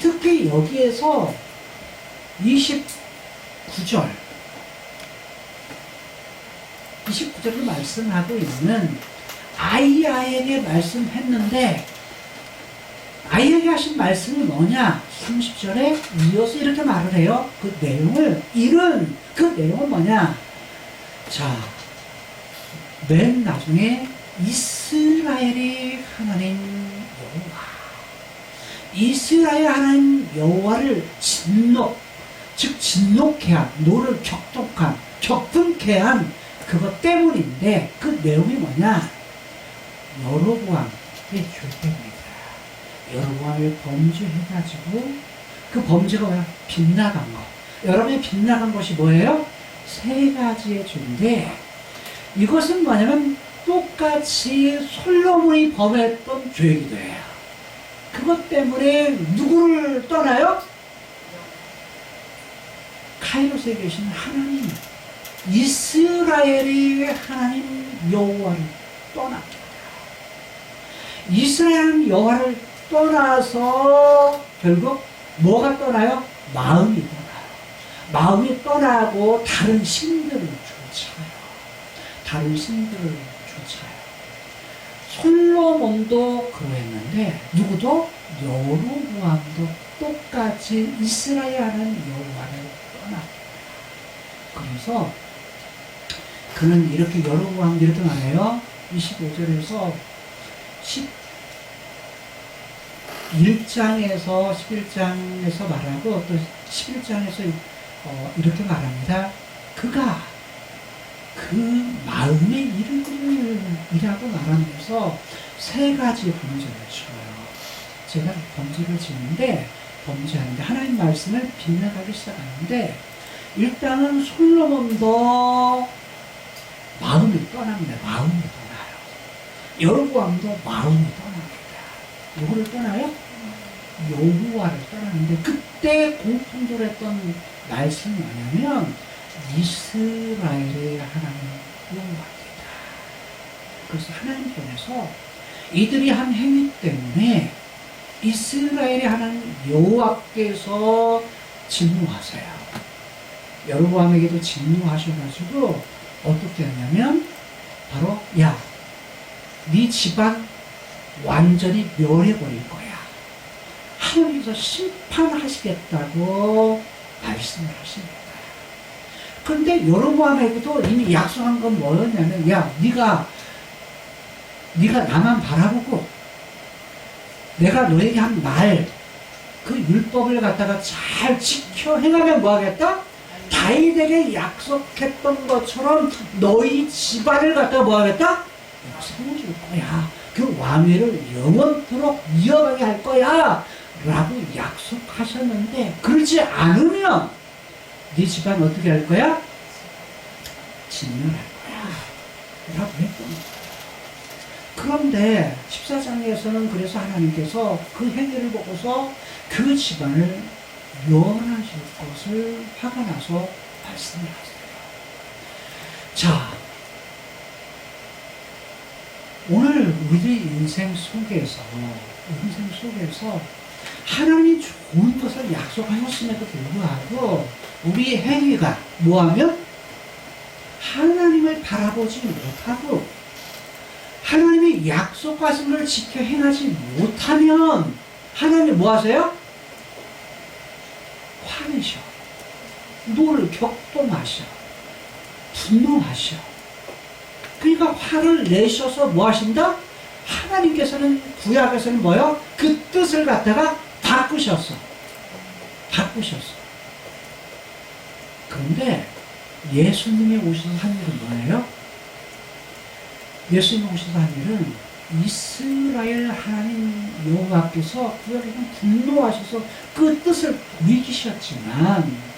특히 여기에서 29절 29절로 말씀하고 있는 아이야에게 말씀했는데 아이야에게 하신 말씀이 뭐냐? 30절에 이어서 이렇게 말을 해요. 그 내용을 읽은 그 내용은 뭐냐? 자, 맨 나중에 이스라엘의 하나님 여호와, 이스라엘 하나님 여호와를 진노, 즉 진노케 한, 노를 격분케 한 그것 때문인데 그 내용이 뭐냐? 여로보암의 죄 때문이다. 여로보암이 범죄해가지고 그 범죄가 뭐야? 빗나간 거. 여러분이 빗나간 것이 뭐예요? 세 가지의 죄인데 이것은 뭐냐면 똑같이 솔로몬이 범했던 죄이기도 해요. 그것 때문에 누구를 떠나요? 카이로스에 계신 하나님, 이스라엘의 하나님 여호와를 떠납니다. 이스라엘 여호와를 떠나서 결국 뭐가 떠나요? 마음이 떠나요. 마음이 떠나고 다른 신들을 쫓아요. 다른 신들을 쫓아요. 솔로몬도 그러했는데 누구도? 여로보암도 똑같이 이스라엘 하나님 여호와를 떠납니다. 그래서 그는 이렇게 여로보암 이렇게 말해요. 25절에서 11장에서 11장에서 말하고 또 11장에서 이렇게 말합니다. 그가 그 마음의 이라고 말하면서 세 가지 범죄를 지어요. 제가 범죄를 짓는데 범죄하는데 하나님 말씀을 빗나가기 시작하는데 일단은 솔로몬도 마음이 떠납니다. 마음이 떠나요. 여로보암도 마음이 떠납니다. 누구를 떠나요? 여호와를 떠나는데 그때 공통적으로 했던 말씀이 뭐냐면 이스라엘의 하나님 여호와입니다. 그래서 하나님께서 이들이 한 행위 때문에 이스라엘의 하나님 여호와께서 진노하세요. 여로보암에게도 진노하셔가지고 어떻게 하냐면 바로 야, 네 집안 완전히 멸해버릴 거야. 하나님께서 심판하시겠다고 말씀을 하십니다. 그런데 여로보암에게도 이미 약속한 건 뭐였냐면 야, 네가 나만 바라보고 내가 너에게 한 말 그 율법을 갖다가 잘 지켜 행하면 뭐 하겠다? 다윗에게 약속했던 것처럼 너희 집안을 갖다가 뭐 하겠다? 세워줄 거야. 그 왕위를 영원토록 이어가게 할 거야 라고 약속하셨는데 그러지 않으면 네 집안 어떻게 할 거야? 진멸할 거야 라고 했던 거야. 그런데 14장에서는 그래서 하나님께서 그 행위를 보고서 그 집안을 멸하실 것을 화가 나서 말씀을 하세요. 자, 오늘 우리 인생 속에서 하나님이 좋은 것을 약속하셨음에도 불구하고 우리의 행위가 뭐하면 하나님을 바라보지 못하고 이 약속하신 걸 지켜 행하지 못하면 하나님 뭐 하세요? 화내셔. 노를 격동하셔. 분노하셔. 그러니까 화를 내셔서 뭐 하신다? 하나님께서는 구약에서는 뭐요? 그 뜻을 갖다가 바꾸셨어. 그런데 예수님이 오셔서 한 일은 뭐예요? 예수님이 오셔서 한 일은 이스라엘 하나님 여호와께서 구약에서는 분노하셔서 그 뜻을 보이기셨지만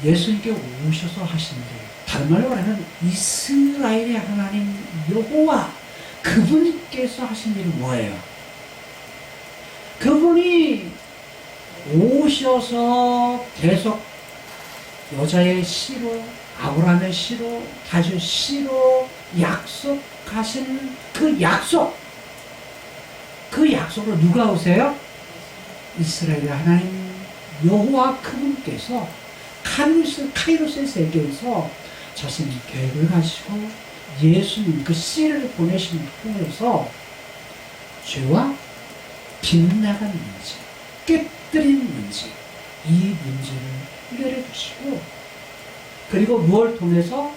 예수님께 오셔서 하신 일, 다른 말로 말하면 이스라엘의 하나님 여호와 그분께서 하신 일은 뭐예요? 그분이 오셔서 계속 여자의 씨로, 아브라함의 씨로, 다윗의 씨로 약속하신 그 약속으로 누가 오세요? 이스라엘의 하나님 여호와 그분께서 카이로스의 세계에서 자신의 계획을 가지고 예수님 그 씨를 보내심을 통해서 죄와 빗나간 문제, 깨뜨린 문제, 이 문제를 해결해 주시고, 그리고 무엇을 통해서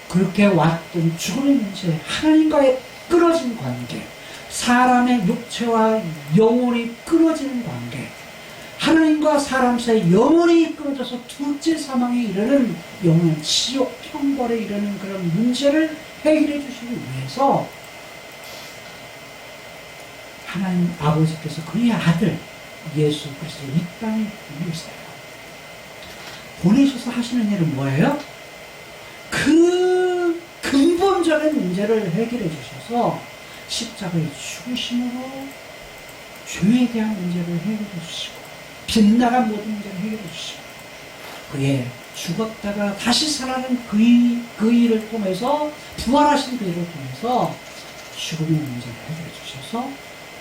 그렇게 왔던 죽음의 문제, 하나님과의 끊어진 관계, 사람의 육체와 영혼이 끊어지는 관계, 하나님과 사람 사이 영혼이 끊어져서 둘째 사망에 이르는 영원한 지옥 형벌에 이르는 그런 문제를 해결해 주시기 위해서 하나님 아버지께서 그의 아들 예수 그리스도를 이 땅에 보내셨어요. 보내셔서 하시는 일은 뭐예요? 그 근본적인 문제를 해결해 주셔서 십자가의 죽으심으로 죄에 대한 문제를 해결해 주시고, 빗나간 모든 문제를 해결해 주시고, 그의 죽었다가 다시 살아난 그 일을 통해서, 부활하신 그 일을 통해서 죽음의 문제를 해결해 주셔서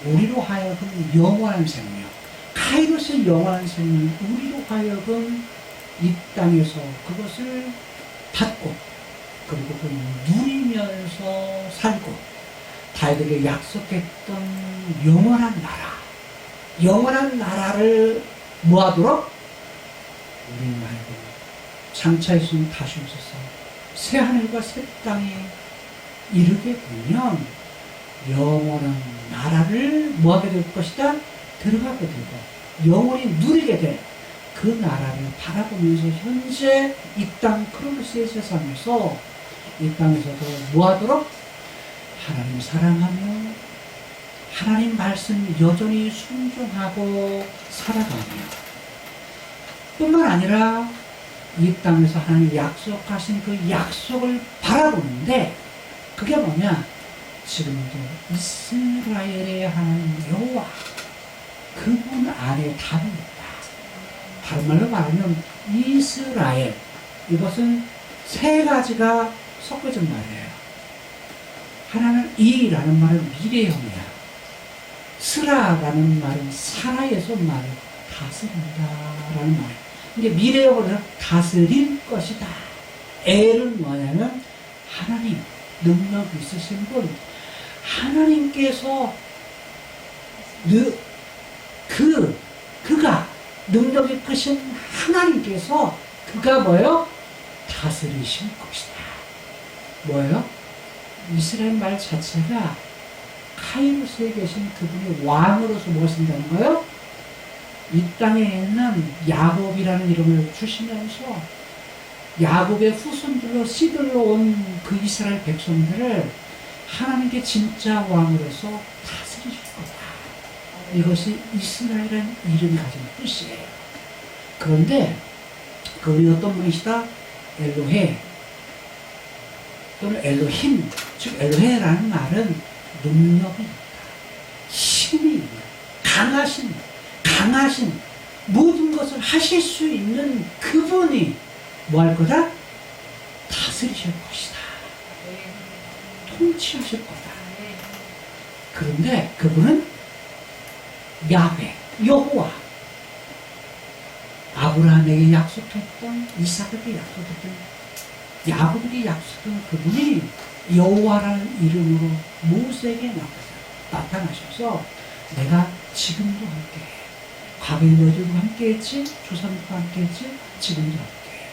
우리로 하여금 영원한 생명, 카이로스의 영원한 생명, 우리로 하여금 이 땅에서 그것을 받고, 그리고 그걸 누리면서 살고, 다윗에게 약속했던 영원한 나라를 뭐하도록? 우리 말고 장차 예수님 다시 오셔서 새 하늘과 새 땅에 이르게 되면 영원한 나라를 뭐하게 될 것이다? 들어가게 되고 영원히 누리게 될 그 나라를 바라보면서 현재 이 땅 크로노스의 세상에서 이 땅에서도 뭐하도록? 하나님 사랑하며 하나님 말씀 여전히 순종하고 살아가며, 뿐만 아니라 이 땅에서 하나님 약속하신 그 약속을 바라보는데, 그게 뭐냐? 지금도 이스라엘의 하나님 여호와 그분 안에 답이 있다. 다른 말로 말하면 이스라엘, 이것은 세 가지가 섞어진 말이에요. 하나는 이라는 말은 미래형이야. 스라라는 말은 사라에서 말을 다스린다라는 말이에요. 이게 미래형으로 다스릴 것이다. 엘은 뭐냐면 하나님, 능력 있으신 분, 하나님께서 그가 능력이 크신 하나님께서 그가 뭐예요? 다스리실 것이다. 뭐예요? 이스라엘 말 자체가 카이로스에 계신 그분이 왕으로서 무엇인다는 거예요? 이 땅에 있는 야곱이라는 이름을 주시면서 야곱의 후손들로 씨들로 온 그 이스라엘 백성들을 하나님께 진짜 왕으로서 다스리실 거다. 이것이 이스라엘이라는 이름이 가진 뜻이에요. 그런데 그분이 어떤 분이시다? 엘로헤 또는 엘로힘, 즉 엘로헤라는 말은 능력이 있다, 힘이 있다, 강하신 모든 것을 하실 수 있는 그분이 뭐 할 거다? 다스리실 것이다. 통치하실 거다. 그런데 그분은 야훼, 여호와, 아브라함에게 약속했던, 이삭에게 약속했던 야곱에게 약속한 그분이 여호와라는 이름으로 모세에게 나타나셔서 내가 지금도 함께해. 과거에 너희들과 함께했지, 조상들과 함께했지, 지금도 함께해.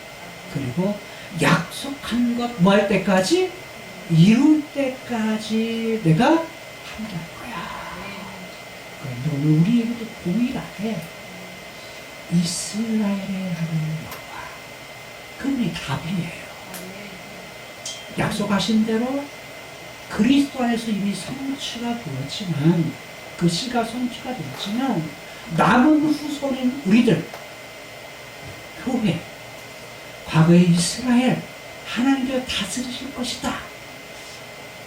그리고 약속한 것 뭐 할 때까지? 이룰 때까지 내가 함께할 거야. 그런데 오늘 우리에게도 동일하게 이스라엘의 하나님 여호와, 그분이 답이에요. 약속하신 대로 그리스도 안에서 이미 성취가 되었지만, 그 씨가 성취가 되었지만 남은 후손인 우리들, 교회, 과거의 이스라엘, 하나님께서 다스리실 것이다.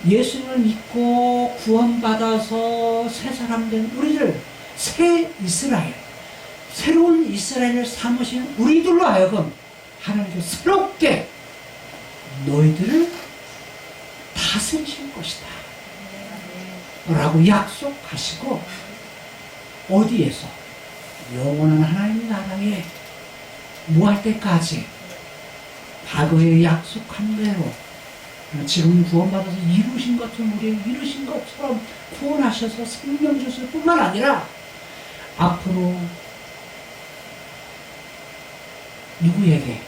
예수님을 믿고 구원받아서 새 사람 된 우리들, 새 이스라엘, 새로운 이스라엘을 삼으신 우리들로 하여금 하나님께서 새롭게 너희들을 다스리실 것이다 라고 약속하시고, 어디에서? 영원한 하나님 나라에 뭐 할 때까지? 과거에 약속한 대로 지금 구원받아서 이루신 것처럼, 우리의 이루신 것처럼 구원하셔서 생명 주실 뿐만 아니라 앞으로 누구에게?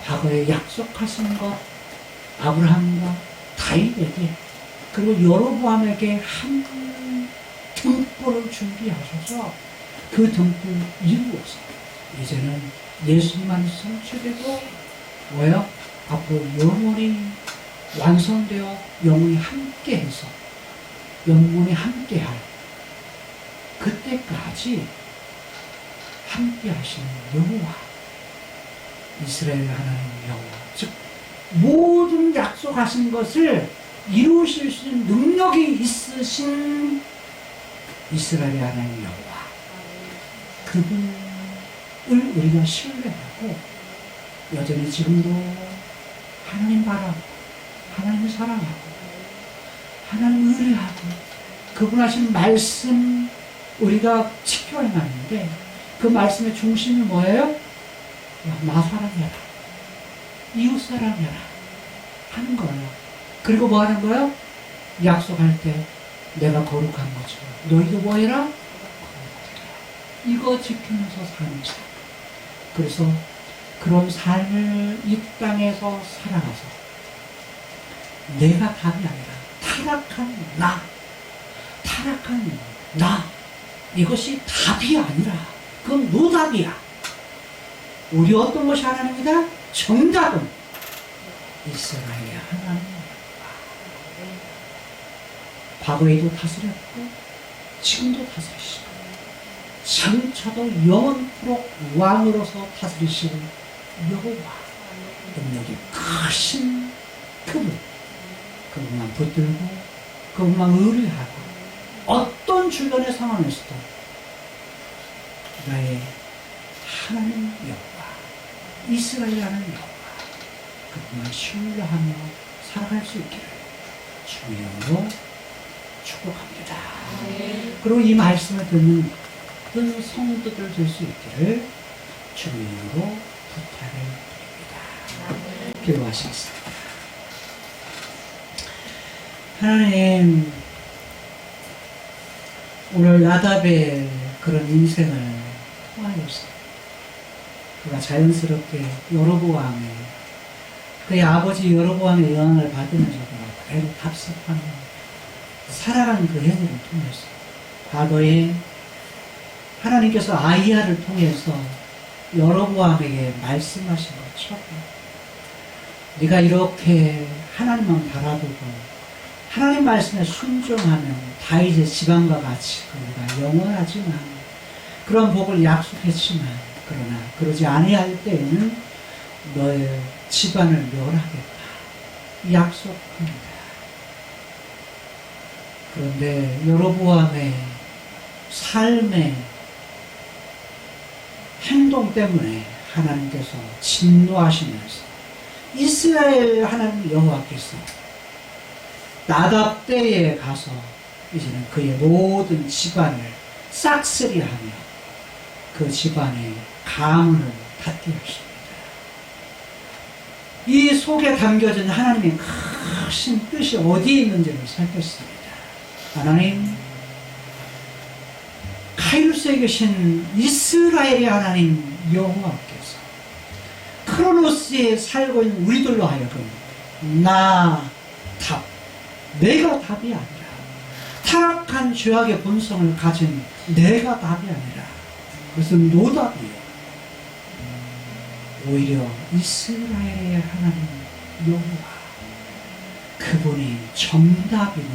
과거에 약속하신 것, 아브라함과 다윗에게, 그리고 여로보암에게 한 등불을 준비하셔서 그 등불을 이루어서 이제는 예수님만 성취되고 뭐예요? 앞으로 영원히 완성되어 영원히 함께해서 영원히 함께할 그때까지 함께하시는 여호와, 이스라엘 하나님 여호와, 즉 모든 약속하신 것을 이루실 수 있는 능력이 있으신 이스라엘 하나님 여호와, 그분을 우리가 신뢰하고 여전히 지금도 하나님 바라고 하나님을 사랑하고 하나님 의뢰하고 그분 하신 말씀 우리가 지켜야 하는데, 그 말씀의 중심이 뭐예요? 나 사랑해라, 이웃 사랑해라 하는 거예요. 그리고 뭐 하는 거예요? 약속할 때 내가 거룩한 것처럼 너희도 뭐 해라? 이거 지키면서 사는 삶. 그래서 그런 삶을 이 땅에서 살아가서 내가 답이 아니라 타락한 나, 이것이 답이 아니라 그건 노답이야. 우리 어떤 것이 하나님이다? 정답은 이스라엘의 하나님. 과거에도 다스렸고 지금도 다스리시고 장차도 영원토록 왕으로서 다스리시는 여호와, 능력이 크신 그분만 붙들고 그분만 의뢰하고 어떤 주변의 상황에서도 나의 하나님 여호와, 이스라엘 하나님 여호와, 그분만 신뢰하며 살아갈 수 있기를 주의 이름으로 축복합니다. 그리고 이 말씀을 듣는 모든 성도들 될 수 있기를 주의 이름으로 부탁을 드립니다. 기도하시겠습니다. 하나님, 오늘 나답의 그런 인생을 통하여서 그가 자연스럽게 여로보암의, 그의 아버지 여로보암의 영향을 받으면서도 그대로 답습하며 살아간 그 행위를 통해서 과거에 하나님께서 아이야를 통해서 여로보암에게 말씀하신 것처럼 네가 이렇게 하나님만 바라보고 하나님 말씀에 순종하면 다윗의 집안과 같이 그가 영원하지만 그런 복을 약속했지만, 그러나 그러지 아니할 때에는 너의 집안을 멸하겠다 약속합니다. 그런데 여로보암의 삶의 행동 때문에 하나님께서 진노하시면서 이스라엘 하나님 여호와께서 나답 때에 가서 이제는 그의 모든 집안을 싹쓸이하며 그 집안의 가문을 닫게 하십니다. 이 속에 담겨진 하나님의 크신 뜻이 어디에 있는지를 살폈습니다. 하나님, 카이루스에 계신 이스라엘의 하나님 여호와께서 크로노스에 살고 있는 우리들로 하여금 내가 답이 아니라, 타락한 죄악의 본성을 가진 내가 답이 아니라 그것은 노답이에요. 오히려 이스라엘의 하나님 여호와, 그분이 정답임을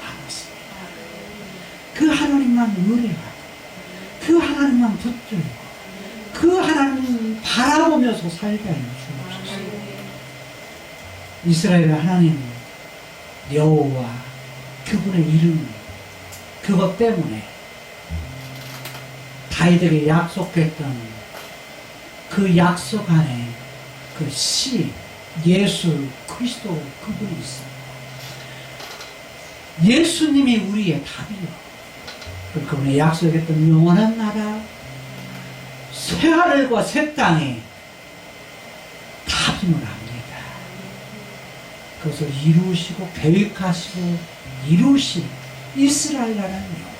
알았습니다. 그 하나님만 의뢰하고 그 하나님만 붙들고 그 하나님 바라보면서 살게 하여 주옵소서. 이스라엘의 하나님 여호와, 그분의 이름, 그것 때문에 다윗에게 약속했던 그 약속 안에 그 씨, 예수 그리스도, 그분이 있습니다. 예수님이 우리의 답이요, 그분의 약속했던 영원한 나라, 새하늘과 새 땅에 답임을 합니다. 그것을 이루시고 계획하시고 이루신 이스라엘이라는 여호와,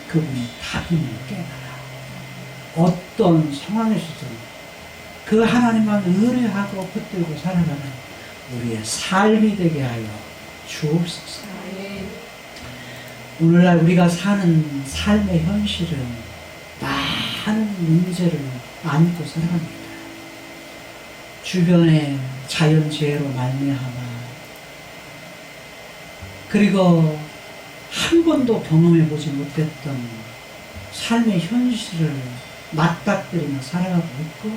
그분이 답임을 깨달아 어떤 상황에서든 그 하나님만 의뢰하고 붙들고 살아가는 우리의 삶이 되게 하여 주옵소서. 오늘날 우리가 사는 삶의 현실은 많은 문제를 안고 살아갑니다. 주변의 자연재해로 말미암아, 그리고 한 번도 경험해보지 못했던 삶의 현실을 맞닥뜨리며 살아가고 있고,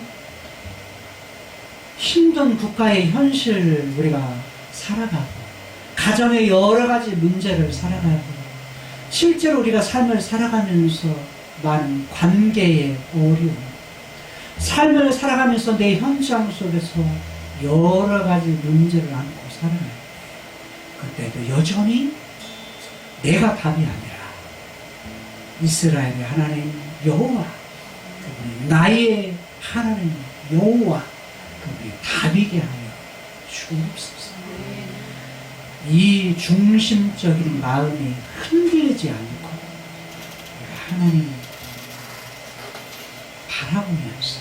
힘든 국가의 현실을 우리가 살아가고, 가정의 여러 가지 문제를 살아가고, 실제로 우리가 삶을 살아가면서 많은 관계의 어려움, 삶을 살아가면서 내 현장 속에서 여러 가지 문제를 안고 살아갈 때, 그때도 여전히 내가 답이 아니라 이스라엘의 하나님 여호와, 그분이 나의 하나님 여호와, 그분이 답이게 하여 주옵소서. 이 중심적인 마음이 흔들리지 않고 하나님 바라보면서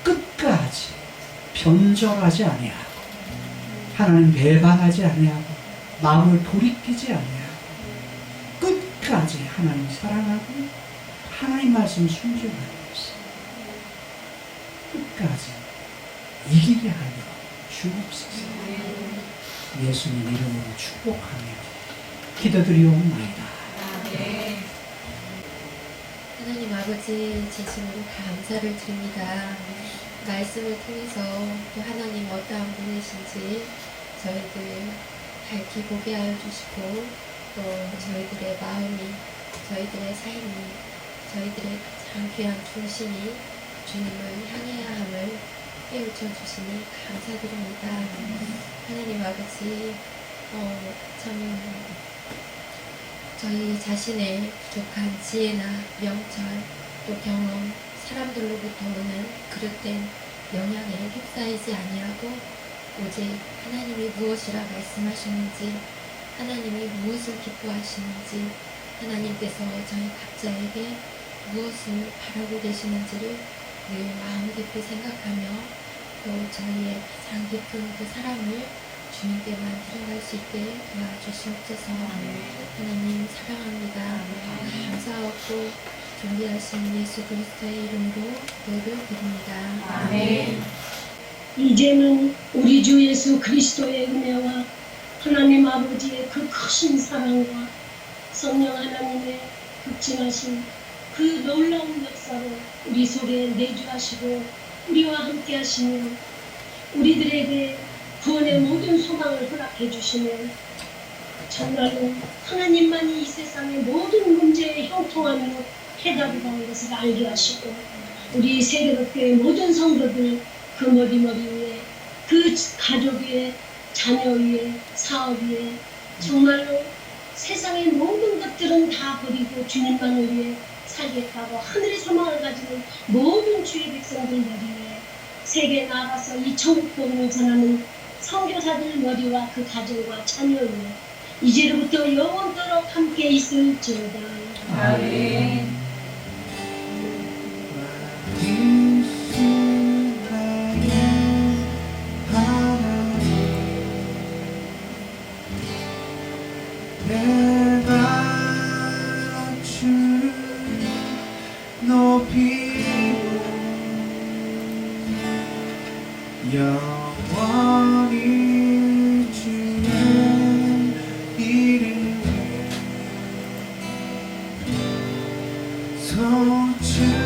끝까지 변절하지 아니하고, 하나님 배반하지 아니하고, 마음을 돌이키지 아니하고, 끝까지 하나님 사랑하고 하나님 말씀 순종하면서 끝까지 이기게 하여 주옵소서. 예수님 이름으로 축복하며 기도드리옵나이다. 하나님 아버지, 진심으로 감사를 드립니다. 말씀을 통해서 또 하나님 어떠한 분이신지 저희들 밝히 보게 하여 주시고, 또 저희들의 마음이, 저희들의 삶이, 저희들의 가장 귀한 중심이 주님을 향해야 함을 깨우쳐 주시니 감사드립니다. 하나님 아버지, 참 저희 자신의 부족한 지혜나 명철, 또 경험, 사람들로부터 오는 그릇된 영향에 휩싸이지 아니하고, 오직 하나님이 무엇이라 말씀하셨는지, 하나님이 무엇을 기뻐하시는지, 하나님께서 저희 각자에게 무엇을 바라고 계시는지를 늘 마음 깊이 생각하며, 또 저희의 가장 깊은 그 사랑을 주님께만 드러갈 수 있게 도와주시옵소서. 하나님 사랑합니다. 감사하고 존귀하신 예수 그리스도의 이름으로 기도를 드립니다. 아멘. 이제는 우리 주 예수 그리스도의 은혜와 하나님 아버지의 그 크신 사랑과 성령 하나님의 극진하신 그 놀라운 역사로 우리 속에 내주하시고 우리와 함께 하시며 우리들에게 구원의 모든 소망을 허락해 주시며, 정말로 하나님만이 이 세상의 모든 문제에 형통하며 해답이라는 것을 알게 하시고, 우리 세계교회 모든 성도들 그 머리 위에, 그 가족 위에, 자녀 위에, 사업 위에, 정말로 세상의 모든 것들은 다 버리고 주님만을 위해 살겠다고 하늘의 소망을 가지는 모든 주의 백성들 머리 위에 세계에 나가서 이 천국 복음을 전하는 선교사들 머리와 그 가정과 자녀 위에 이제로부터 영원토록 함께 있을지어다. 아멘. 내가 주를 높이고 영원히 주의 이름을 소중히